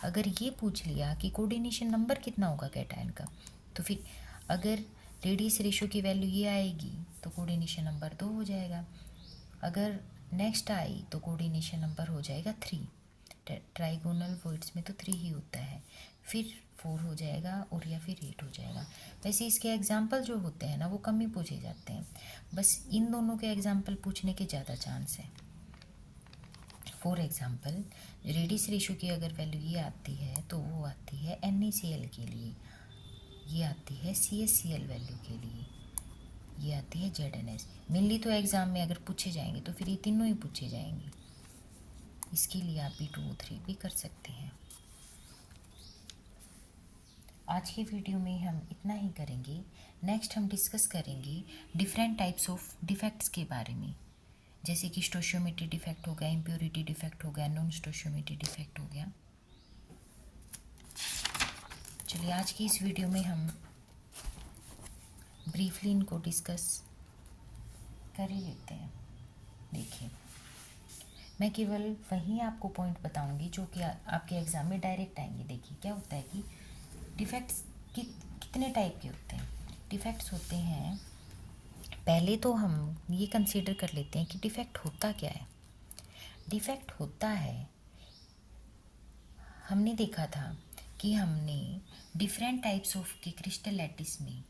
अगर ये पूछ लिया कि कोऑर्डिनेशन नंबर कितना होगा कैटायन का, तो फिर अगर रेडियस रेशियो की वैल्यू ये आएगी तो कोऑर्डिनेशन नंबर 2 हो जाएगा, अगर नेक्स्ट आई तो कोऑर्डिनेशन नंबर हो जाएगा 3, ट्राइगोनल वॉइड्स में तो 3 ही होता है। फिर 4 हो जाएगा और या फिर 8 हो जाएगा। वैसे इसके एग्जाम्पल जो होते हैं ना वो कम ही पूछे जाते हैं, बस इन दोनों के एग्जाम्पल पूछने के ज़्यादा चांस है। फॉर एग्ज़ाम्पल रेडिस रेशो की अगर वैल्यू ये आती है तो वो आती है NaCl के लिए, ये आती है CaCl वैल्यू के लिए, ये आती है ZnS। मेनली तो एग्ज़ाम में अगर पूछे जाएंगे तो फिर ये तीनों ही पूछे जाएंगे, इसके लिए आप B2O3 भी कर सकते हैं। आज की वीडियो में हम इतना ही करेंगे। नेक्स्ट हम डिस्कस करेंगे डिफरेंट टाइप्स ऑफ डिफेक्ट्स के बारे में, जैसे कि स्टोशियोमेट्री डिफेक्ट हो गया, इम्प्योरिटी डिफेक्ट हो गया, नॉन स्टोशियोमेट्री डिफेक्ट हो गया। चलिए आज की इस वीडियो में हम ब्रीफली इनको डिस्कस कर ही लेते हैं। देखिए, मैं केवल वही आपको पॉइंट बताऊंगी जो कि आपके एग्ज़ाम में डायरेक्ट आएंगे। देखिए क्या होता है कि डिफेक्ट्स कितने टाइप के होते हैं। डिफेक्ट्स होते हैं, पहले तो हम ये कंसीडर कर लेते हैं कि डिफेक्ट होता क्या है। डिफेक्ट होता है, हमने देखा था कि हमने डिफरेंट टाइप्स ऑफ के क्रिस्टल लैटिस में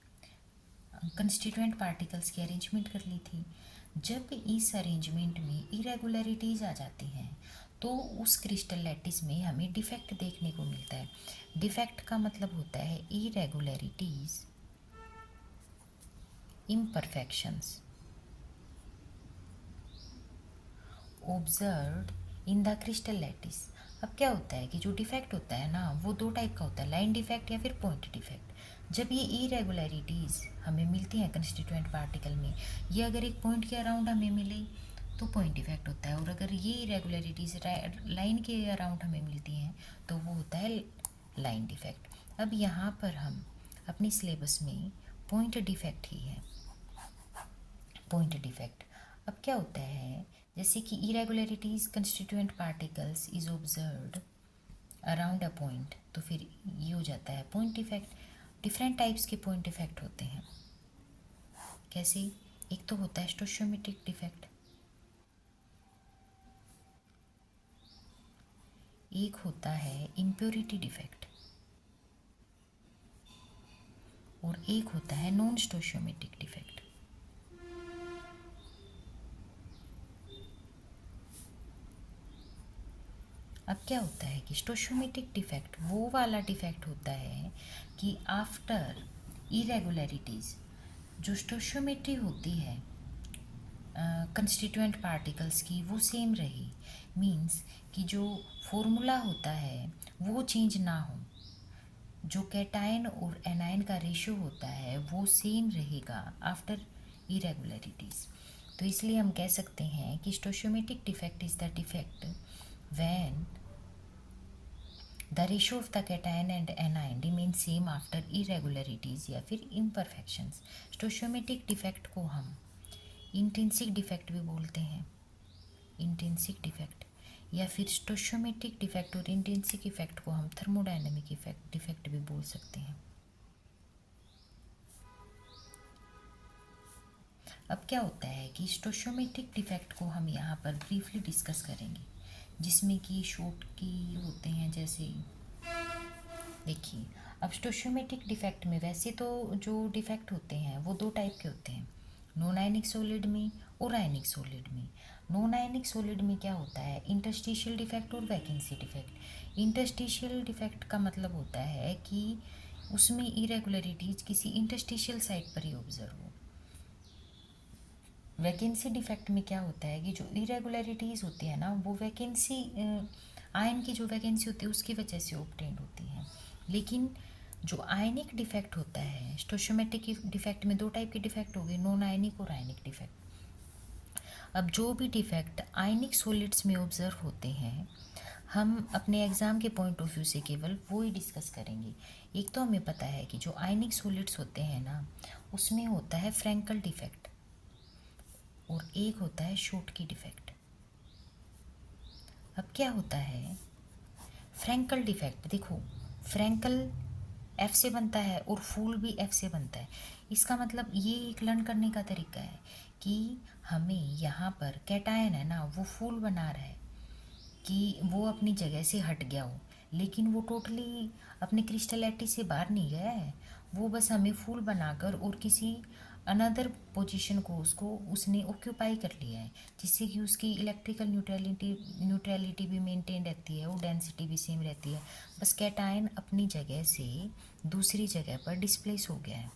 कंस्टिट्यूएंट पार्टिकल्स की अरेंजमेंट कर ली थी। जब इस अरेंजमेंट में इरेगुलरिटीज़ आ जाती हैं तो उस क्रिस्टल लैटिस में हमें डिफेक्ट देखने को मिलता है। डिफेक्ट का मतलब होता है irregularities, imperfections observed in the crystal lattice। अब क्या होता है कि जो डिफेक्ट होता है ना वो दो टाइप का होता है, लाइन डिफेक्ट या फिर पॉइंट डिफेक्ट। जब ये इरेगुलरिटीज़ हमें मिलती हैं कंस्टिट्यूएंट पार्टिकल में, ये अगर एक पॉइंट के अराउंड हमें मिले तो पॉइंट डिफेक्ट होता है, और अगर ये इरेगुलरिटीज़ लाइन के अराउंड हमें मिलती हैं तो वो होता है लाइन डिफेक्ट। अब यहाँ पर हम अपनी सिलेबस में पॉइंट डिफेक्ट ही है, पॉइंट डिफेक्ट। अब क्या होता है, जैसे कि irregularities constituent particles is observed around a point, तो फिर ये हो जाता है पॉइंट डिफेक्ट। डिफरेंट टाइप्स के पॉइंट डिफेक्ट होते हैं। कैसे? एक तो होता है स्टोशियोमेट्रिक डिफेक्ट, एक होता है इम्प्योरिटी डिफेक्ट, और एक होता है नॉन स्टोशियोमेट्रिक डिफेक्ट। अब क्या होता है कि स्टोशियोमेट्रिक डिफेक्ट वो वाला डिफेक्ट होता है कि आफ्टर इरेगुलरिटीज़ जो स्टोशियोमेट्री होती है कंस्टिट्यूएंट पार्टिकल्स की वो सेम रही, मींस कि जो फॉर्मूला होता है वो चेंज ना हो, जो कैटायन और एनायन का रेशियो होता है वो सेम रहेगा आफ्टर इरेगुलरिटीज़। तो इसलिए हम कह सकते हैं कि stoichiometric defect is the defect when the ratio of the cation and anion remain same after irregularities या फिर इम्परफेक्शंस। स्टोशियोमेट्रिक डिफेक्ट को हम इंट्रिंसिक डिफेक्ट भी बोलते हैं, इंट्रिंसिक डिफेक्ट, या फिर स्टोशियोमेट्रिक डिफेक्ट और इंट्रिंसिक इफेक्ट को हम थर्मोडायनेमिक इफेक्ट डिफेक्ट भी बोल सकते हैं। अब क्या होता है कि स्टोशियोमेट्रिक डिफेक्ट को हम यहाँ पर ब्रीफली डिस्कस करेंगे, जिसमें कि शॉर्ट की होते हैं। जैसे देखिए, अब स्टोशियोमेट्रिक डिफेक्ट में वैसे तो जो डिफेक्ट होते हैं वो दो टाइप के होते हैं, नॉन आयनिक सॉलिड में और आयनिक सॉलिड में। नॉन आयनिक सॉलिड में क्या होता है, इंटरस्टिशियल डिफेक्ट और वैकेंसी डिफेक्ट। इंटरस्टिशियल डिफेक्ट का मतलब होता है कि उसमें इरेगुलरिटीज किसी इंटरस्टिशियल साइट पर ही ऑब्जर्व हो। वैकेंसी डिफेक्ट में क्या होता है कि जो इरेगुलरिटीज़ होती है ना वो वैकेंसी आयन की जो वैकेंसी होती है उसकी वजह से ऑब्टेंड होती है। लेकिन जो आयनिक डिफेक्ट होता है, स्टोशियोमेट्रिक डिफेक्ट में दो टाइप के डिफेक्ट हो गए, नॉन आयनिक और आयनिक डिफेक्ट। अब जो भी डिफेक्ट आयनिक सॉलिड्स में ऑब्जर्व होते हैं हम अपने एग्ज़ाम के पॉइंट ऑफ व्यू से केवल वो ही डिस्कस करेंगे। एक तो हमें पता है कि जो आयनिक सॉलिड्स होते हैं ना उसमें होता है फ्रैंकल डिफेक्ट, और एक होता है शॉर्टकी डिफेक्ट। अब क्या होता है फ्रैंकल डिफेक्ट, देखो फ्रैंकल एफ से बनता है और फूल भी एफ से बनता है। इसका मतलब ये एक लर्न करने का तरीका है कि हमें यहाँ पर कैटायन है ना वो फूल बना रहा है कि वो अपनी जगह से हट गया हो, लेकिन वो टोटली अपने क्रिस्टलिटी से बाहर नहीं गया है, वो बस हमें फूल बनाकर और किसी अनदर पोजीशन को उसको उसने ऑक्यूपाई कर लिया है, जिससे कि उसकी इलेक्ट्रिकल न्यूट्रलिटी भी मेंटेन रहती है, वो डेंसिटी भी सेम रहती है। बस कैटायन अपनी जगह से दूसरी जगह पर डिस्प्लेस हो गया है।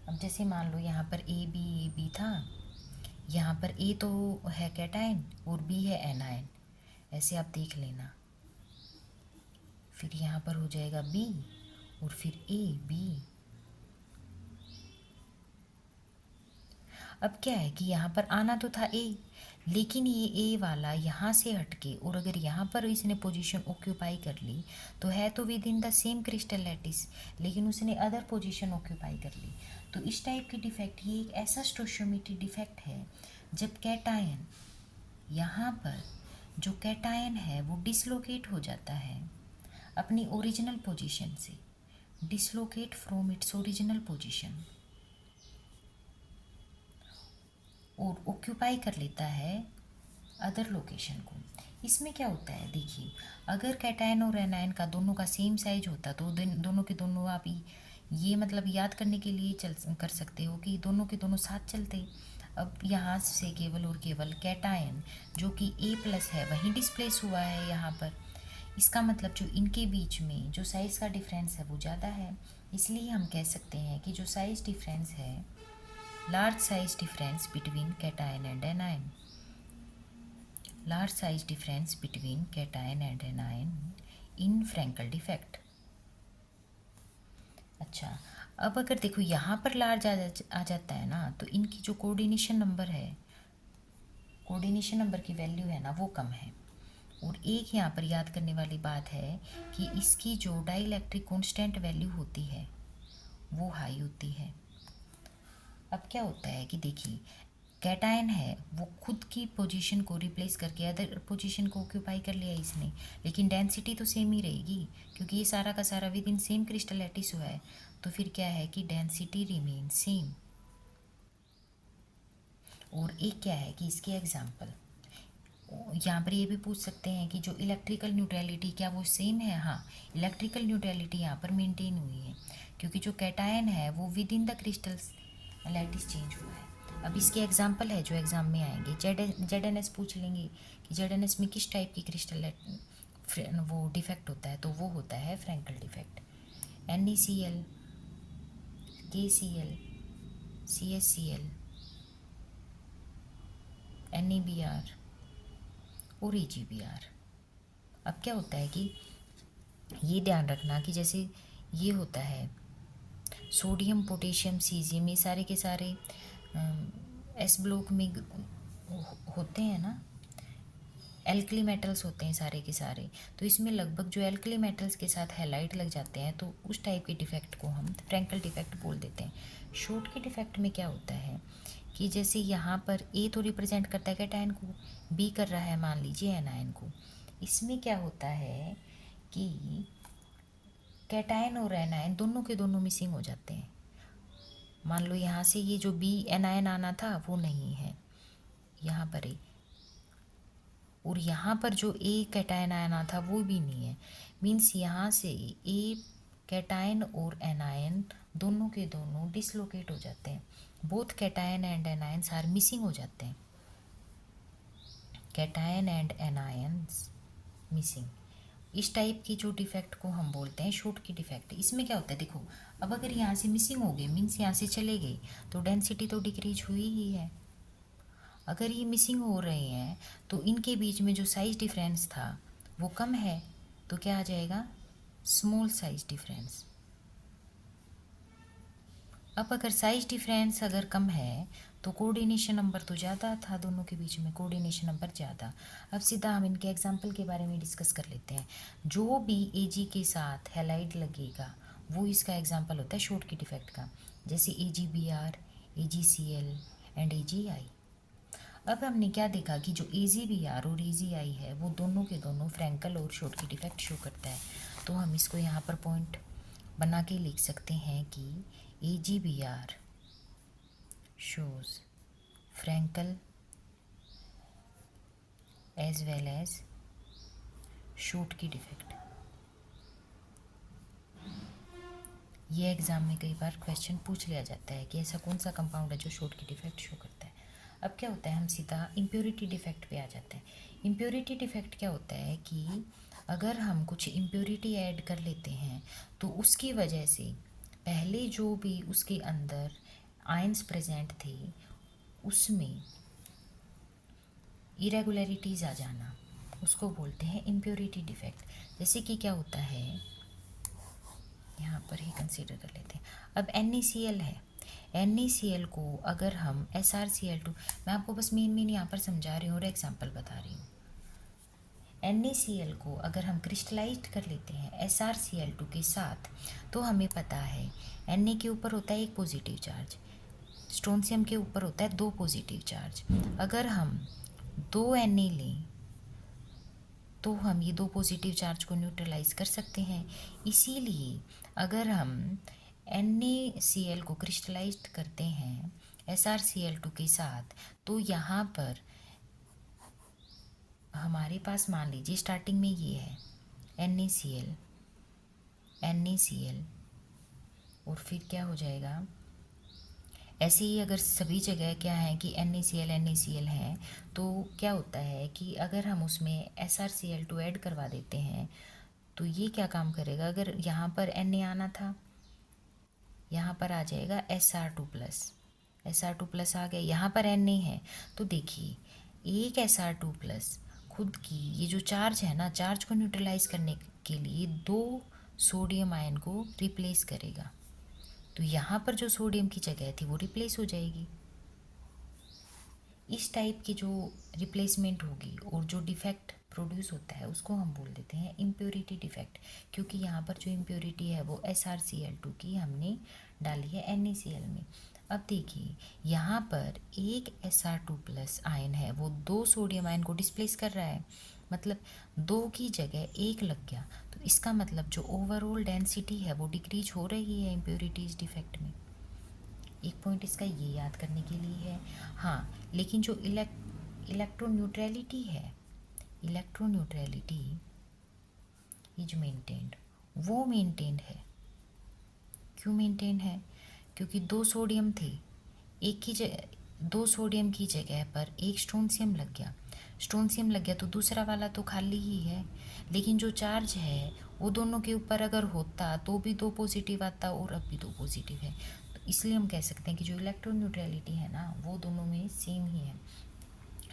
अब जैसे मान लो यहाँ पर ए बी था, यहाँ पर ए तो है कैटायन और बी है एनायन, ऐसे आप देख लेना। फिर यहाँ पर हो जाएगा बी और फिर ए बी। अब क्या है कि यहाँ पर आना तो था ए, लेकिन ये ए वाला यहाँ से हटके और अगर यहाँ पर इसने पोजीशन ऑक्यूपाई कर ली तो है तो with in the same crystal lattice, लेकिन उसने अदर पोजीशन ऑक्यूपाई कर ली। तो इस टाइप की डिफेक्ट, ये एक ऐसा स्टोशियोमेट्री डिफेक्ट है जब कैटायन यहाँ पर जो कैटायन है वो डिसलोकेट हो जाता है अपनी ओरिजिनल पोजीशन से, dislocate from its original position, और ऑक्यूपाई कर लेता है अदर लोकेशन को। इसमें क्या होता है देखिए, अगर कैटायन और एनायन का दोनों का सेम साइज होता तो दोनों के दोनों आप ये मतलब याद करने के लिए चल कर सकते हो कि दोनों के दोनों साथ चलते। अब यहाँ से केवल और केवल कैटायन जो कि ए प्लस है वहीं डिस्प्लेस हुआ है यहाँ पर, इसका मतलब जो इनके बीच में जो साइज़ का डिफरेंस है वो ज़्यादा है। इसलिए हम कह सकते हैं कि जो साइज़ डिफरेंस है, large size difference between cation and anion, large size difference between cation and anion in Frankel defect। अच्छा, अब अगर देखो यहाँ पर लार्ज आ जाता है ना, तो इनकी जो कोऑर्डिनेशन नंबर है, कोऑर्डिनेशन नंबर की वैल्यू है ना वो कम है। और एक यहाँ पर याद करने वाली बात है कि इसकी जो डाइलेक्ट्रिक कांस्टेंट वैल्यू होती है वो हाई होती है। अब क्या होता है कि देखिए, कैटायन है वो खुद की पोजीशन को रिप्लेस करके अदर पोजीशन को ऑक्यूपाई कर लिया इसने, लेकिन डेंसिटी तो सेम ही रहेगी क्योंकि ये सारा का सारा with in same crystal lattice हुआ है। तो फिर क्या है कि डेंसिटी रिमेन सेम। और एक क्या है कि इसके एग्जाम्पल यहाँ पर ये भी पूछ सकते हैं कि जो इलेक्ट्रिकल न्यूट्रलिटी क्या वो सेम है। हाँ, इलेक्ट्रिकल न्यूट्रलिटी यहाँ पर मेंटेन हुई है क्योंकि जो कैटायन है वो with in the crystal lattice change हुआ है। अब इसके एग्जाम्पल है जो एग्ज़ाम में आएंगे, जेड एन एस पूछ लेंगे कि जेड एन एस में किस टाइप की क्रिस्टल वो डिफेक्ट होता है, तो वो होता है Frenkel defect. NeCl, KCl, CSCl, NeBr और AgBr। अब क्या होता है कि ये ध्यान रखना कि जैसे ये होता है सोडियम पोटेशियम सीजियम, ये सारे के सारे एस ब्लॉक में होते हैं ना, एल्कली मेटल्स होते हैं सारे के सारे। तो इसमें लगभग जो एल्कली मेटल्स के साथ हैलाइड लग जाते हैं तो उस टाइप के डिफेक्ट को हम फ्रैंकल डिफेक्ट बोल देते हैं। शॉर्ट के डिफेक्ट में क्या होता है कि जैसे यहाँ पर ए तो रिप्रेजेंट करता है कैटायन को, बी कर रहा है मान लीजिए एनायन को। इसमें क्या होता है कि कैटायन और एनायन दोनों के दोनों मिसिंग हो जाते हैं। मान लो यहाँ से ये जो बी एनायन आना था वो नहीं है यहाँ पर ए, और यहाँ पर जो ए कैटायन आना था वो भी नहीं है। मीन्स यहाँ से ए कैटायन और एनायन दोनों के दोनों डिसलोकेट हो जाते हैं। Both cations and anions are missing हो जाते हैं, कैटायन एंड एनायंस मिसिंग। इस टाइप की जो डिफेक्ट को हम बोलते हैं शॉर्ट की डिफेक्ट। इसमें क्या होता है देखो, अब अगर यहाँ से मिसिंग हो गए मीन्स यहाँ से चले गए तो डेंसिटी तो डिक्रीज हुई ही है। अगर ये मिसिंग हो रहे हैं तो इनके बीच में जो साइज डिफरेंस था वो कम है, तो क्या आ जाएगा, स्मॉल साइज डिफरेंस। अब अगर साइज डिफरेंस अगर कम है तो कोऑर्डिनेशन नंबर तो ज़्यादा था, दोनों के बीच में कोऑर्डिनेशन नंबर ज़्यादा। अब सीधा हम इनके एग्जांपल के बारे में डिस्कस कर लेते हैं। जो भी Ag के साथ हैलाइड लगेगा वो इसका एग्जांपल होता है शॉर्ट की डिफेक्ट का, जैसे AgBr, AgCl एंड AgI। अब हमने क्या देखा कि जो AgBr और AgI है वो दोनों के दोनों फ्रैंकल और शॉर्ट की डिफेक्ट शो करता है। तो हम इसको यहाँ पर पॉइंट बना के लिख सकते हैं कि AgBr shows Frankel as well as Schottky defect. ये एग्ज़ाम में कई बार क्वेश्चन पूछ लिया जाता है कि ऐसा कौन सा कंपाउंड है जो शोट की डिफेक्ट शो करता है। अब क्या होता है, हम सीधा इम्प्योरिटी डिफेक्ट पे आ जाते हैं। इम्प्योरिटी डिफेक्ट क्या होता है कि अगर हम कुछ इम्प्योरिटी ऐड कर लेते हैं तो उसकी वजह से पहले जो भी उसके अंदर आयंस प्रेजेंट थे उसमें इरेगुलरिटीज़ आ जाना, उसको बोलते हैं इम्प्योरिटी डिफेक्ट। जैसे कि क्या होता है, यहाँ पर ही कंसीडर कर लेते हैं। अब NaCl है, NaCl को अगर हम SrCl2, मैं आपको बस मेन यहाँ पर समझा रही हूँ और एग्जाम्पल बता रही हूँ। NaCl को अगर हम क्रिस्टलाइज कर लेते हैं SrCl2 के साथ तो हमें पता है Na के ऊपर होता है एक पॉजिटिव चार्ज, स्ट्रोंशियम के ऊपर होता है 2 पॉजिटिव चार्ज। अगर हम 2 Na लें तो हम ये 2 पॉजिटिव चार्ज को न्यूट्रलाइज कर सकते हैं। इसीलिए अगर हम NaCl को क्रिस्टलाइज करते हैं SrCl2 के साथ तो यहाँ पर हमारे पास मान लीजिए स्टार्टिंग में ये है NaCl और फिर क्या हो जाएगा, ऐसे ही अगर सभी जगह क्या है कि NaCl है तो क्या होता है कि अगर हम उसमें SrCl2 ऐड करवा देते हैं तो ये क्या काम करेगा, अगर यहाँ पर Na आना था यहाँ पर आ जाएगा SR2 प्लस आ गया, यहाँ पर Na है तो देखिए एक SR2 प्लस खुद की ये जो चार्ज है ना, चार्ज को न्यूट्रलाइज करने के लिए 2 सोडियम आयन को रिप्लेस करेगा, तो यहाँ पर जो सोडियम की जगह थी वो रिप्लेस हो जाएगी। इस टाइप की जो रिप्लेसमेंट होगी और जो डिफेक्ट प्रोड्यूस होता है उसको हम बोल देते हैं इम्प्योरिटी डिफेक्ट, क्योंकि यहाँ पर जो इम्प्योरिटी है वो SrCl2 की हमने डाली है NaCl में। अब देखिए यहाँ पर एक Sr2 प्लस आयन है वो 2 सोडियम आयन को डिस्प्लेस कर रहा है, मतलब 2 की जगह 1 लग गया, तो इसका मतलब जो ओवरऑल डेंसिटी है वो डिक्रीज हो रही है इम्प्योरिटीज डिफेक्ट में। एक पॉइंट इसका ये याद करने के लिए है। हाँ, लेकिन जो इलेक्ट्रोन्यूट्रलिटी है, इलेक्ट्रोन्यूट्रलिटी इज मेंटेन्ड, वो मेंटेन्ड है। क्यों मेंटेन है, क्योंकि 2 सोडियम थे, एक की जगह 2 सोडियम की जगह पर एक स्ट्रोंशियम लग गया, स्ट्रोंशियम लग गया तो दूसरा वाला तो खाली ही है, लेकिन जो चार्ज है वो दोनों के ऊपर अगर होता तो भी 2 पॉजिटिव आता और अब भी 2 पॉजिटिव है, तो इसलिए हम कह सकते हैं कि जो इलेक्ट्रोन्यूट्रलिटी है ना वो दोनों में सेम ही है।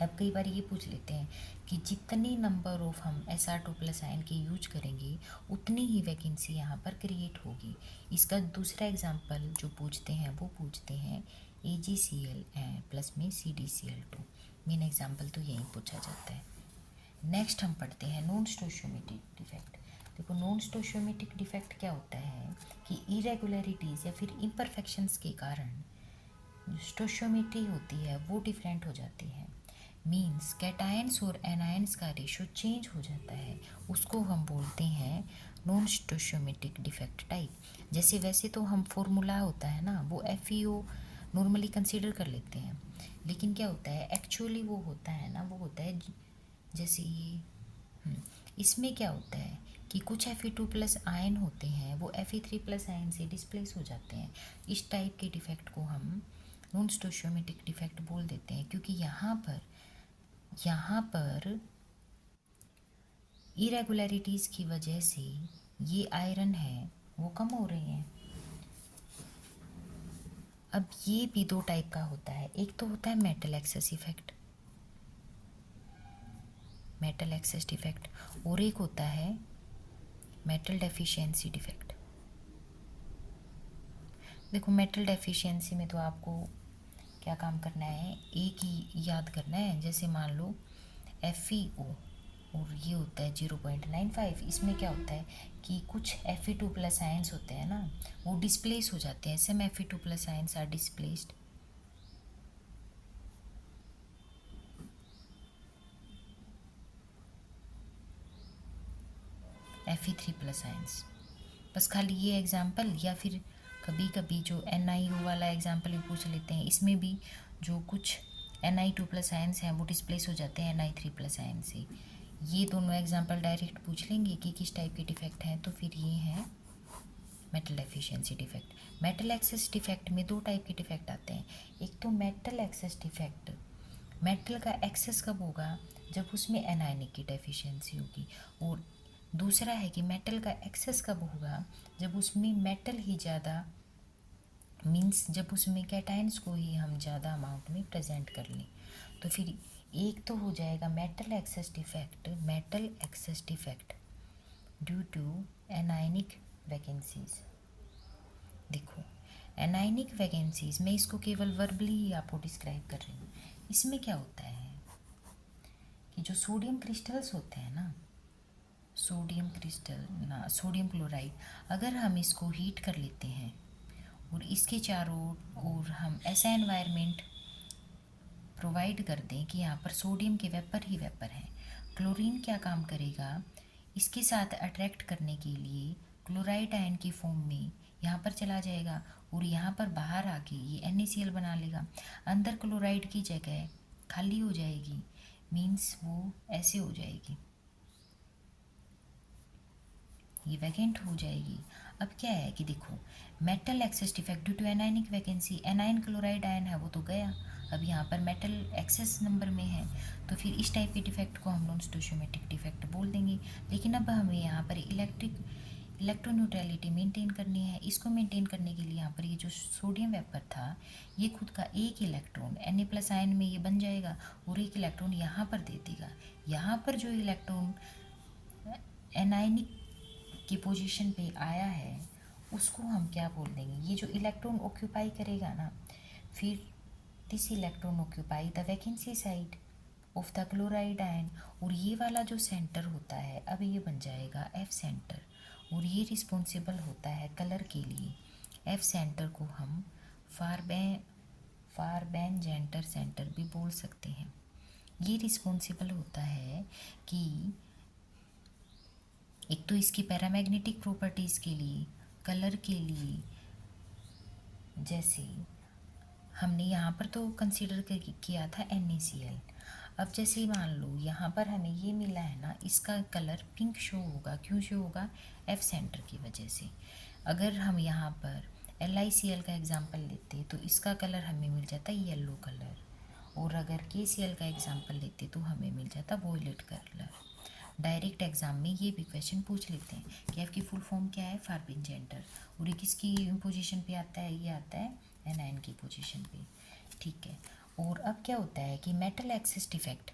अब कई बार ये पूछ लेते हैं कि जितने नंबर ऑफ हम Sr2 प्लस आयन के यूज करेंगे उतनी ही वैकेंसी यहाँ पर क्रिएट होगी। इसका दूसरा एग्जांपल जो पूछते हैं वो पूछते हैं AgCl प्लस में CdCl2, मेन एग्जांपल तो यही पूछा जाता है। नेक्स्ट हम पढ़ते हैं नॉन स्टोशियोमेट्रिक डिफेक्ट। देखो नॉन स्टोशियोमेट्रिक डिफेक्ट क्या होता है कि इरेगुलरिटीज़ या फिर इम्परफेक्शंस के कारण जो स्टोशियोमेट्री होती है वो डिफरेंट हो जाती है, मीन्स कैटायंस और एनायंस का रेशो चेंज हो जाता है, उसको हम बोलते हैं नॉन स्टोशियोमेट्रिक डिफेक्ट टाइप। जैसे वैसे तो हम फॉर्मूला होता है ना वो FeO नॉर्मली कंसीडर कर लेते हैं, लेकिन क्या होता है एक्चुअली वो होता है ना, वो होता है जैसे ये इसमें क्या होता है कि कुछ Fe2 प्लस आयन होते हैं वो Fe3 प्लस आयन से डिस्प्लेस हो जाते हैं। इस टाइप के डिफेक्ट को हम नॉन स्टोशियोमेट्रिक डिफेक्ट बोल देते हैं, क्योंकि यहाँ पर इरेगुलरिटीज़ की वजह से ये आयरन है वो कम हो रहे हैं। अब ये भी 2 टाइप का होता है, एक तो होता है metal access effect, metal excess defect, और एक होता है मेटल डेफिशिएंसी डिफेक्ट। देखो मेटल डेफिशिएंसी में तो आपको क्या काम करना है, एक ही याद करना है, जैसे मान लो FeO और ये होता है 0.95, इसमें क्या होता है कि कुछ Fe2 प्लस आयंस होते हैं ना वो डिस्प्लेस हो जाते हैं, some Fe2 plus ions are displaced, Fe3 plus ions. बस खाली ये एग्जाम्पल, या फिर कभी कभी जो NiO वाला एग्जाम्पल भी पूछ लेते हैं, इसमें भी जो कुछ Ni2 प्लस आयंस हैं वो डिस्प्लेस हो जाते हैं Ni3 प्लस आयन से, ये दोनों एग्जांपल डायरेक्ट पूछ लेंगे कि किस टाइप के डिफेक्ट हैं, तो फिर ये हैं metal efficiency defect. Metal excess defect में दो टाइप के डिफेक्ट आते हैं। एक तो मेटल एक्सेस डिफेक्ट, मेटल का एक्सेस कब होगा, जब उसमें एनायनिक की डेफिशिएंसी होगी। और दूसरा है कि मेटल का एक्सेस कब होगा, जब उसमें मेटल ही ज़्यादा, मीन्स जब उसमें कैटायंस को ही हम ज़्यादा अमाउंट में प्रेजेंट कर लें। तो फिर एक तो हो जाएगा metal excess defect due to anionic vacancies. देखो, एनायनिक वैकेंसीज में इसको केवल वर्बली ही आपको डिस्क्राइब कर रही हूँ। इसमें क्या होता है कि जो सोडियम क्रिस्टल्स होते हैं ना, सोडियम क्लोराइड, अगर हम इसको हीट कर लेते हैं और इसके चारों ओर हम ऐसा एनवायरनमेंट प्रोवाइड कर दें कि यहाँ पर सोडियम के वेपर ही वेपर हैं, क्लोरीन क्या काम करेगा, इसके साथ अट्रैक्ट करने के लिए क्लोराइड आयन की फॉर्म में यहाँ पर चला जाएगा और यहाँ पर बाहर आके ये NaCl बना लेगा। अंदर क्लोराइड की जगह खाली हो जाएगी, मीन्स वो ऐसे हो जाएगी, ये वैकेंट हो जाएगी। अब क्या है कि देखो, metal excess defect due to anionic vacancy, anion chloride ion है वो तो गया, अब यहाँ पर मेटल एक्सेस नंबर में है, तो फिर इस टाइप के डिफेक्ट को हम नॉन स्टोइचियोमेट्रिक डिफेक्ट बोल देंगे। लेकिन अब हमें यहाँ पर इलेक्ट्रोन्यूट्रलिटी मेंटेन करनी है। इसको मेंटेन करने के लिए यहाँ पर ये जो सोडियम वेपर था, ये खुद का एक इलेक्ट्रॉन Na+ आयन में ये बन जाएगा और एक इलेक्ट्रॉन यहाँ पर दे देगा। यहाँ पर जो इलेक्ट्रॉन एनायनिक की पोजीशन पे आया है उसको हम क्या बोल देंगे, ये जो इलेक्ट्रॉन ऑक्यूपाई करेगा ना, फिर this electron occupy the vacancy side of the chloride ion, और ये वाला जो सेंटर होता है अब ये बन जाएगा F सेंटर, और ये रिस्पॉन्सिबल होता है कलर के लिए। F सेंटर को हम फारबेनजेंटर सेंटर भी बोल सकते हैं। ये रिस्पॉन्सिबल होता है कि एक तो इसकी पैरामैग्नेटिक प्रॉपर्टीज़ के लिए, कलर के लिए, जैसे हमने यहाँ पर तो कंसीडर किया था NaCl। अब जैसे मान लो यहाँ पर हमें ये मिला है ना, इसका कलर पिंक शो होगा, क्यों शो होगा, F सेंटर की वजह से। अगर हम यहाँ पर LiCl का एग्जांपल लेते तो इसका कलर हमें मिल जाता येलो कलर, और अगर KCl का एग्जांपल लेते तो हमें मिल जाता वॉयलेट कलर। डायरेक्ट एग्जाम में ये भी क्वेश्चन पूछ लेते हैं कि आपकी फुल फॉर्म क्या है, फारबेनजेंटर, और ये किसकी पोजीशन पे आता है, ये आता है एनायन की पोजीशन पे। ठीक है, और अब क्या होता है कि metal excess defect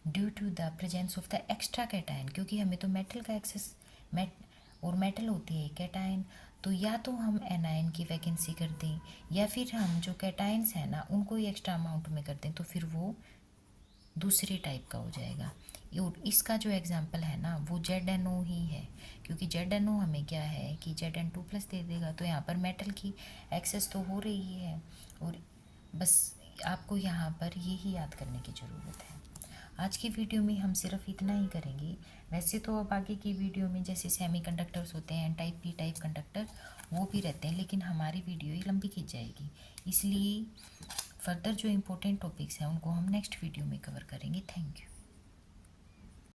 due to the presence of the extra cation, क्योंकि हमें तो मेटल का एक्सेस और मेटल होती है कैटायन, तो या तो हम एनायन की वैकेंसी कर दें या फिर हम जो कैटायंस हैं ना उनको ही एक्स्ट्रा अमाउंट में कर दें, तो फिर वो दूसरे टाइप का हो जाएगा। और इसका जो एग्जांपल है ना वो ZNO ही है, क्योंकि ZNO हमें क्या है कि Zn2+ दे देगा, तो यहाँ पर मेटल की एक्सेस तो हो रही है, और बस आपको यहाँ पर यही याद करने की ज़रूरत है। आज की वीडियो में हम सिर्फ इतना ही करेंगे। वैसे तो अब आगे की वीडियो में जैसे सेमीकंडक्टर्स होते हैं, टाइप P टाइप कंडक्टर वो भी रहते हैं, लेकिन हमारी वीडियो ही लंबी खींच जाएगी, इसलिए फर्दर जो इम्पोर्टेंट टॉपिक्स हैं उनको हम नेक्स्ट वीडियो में कवर करेंगे। Thank you.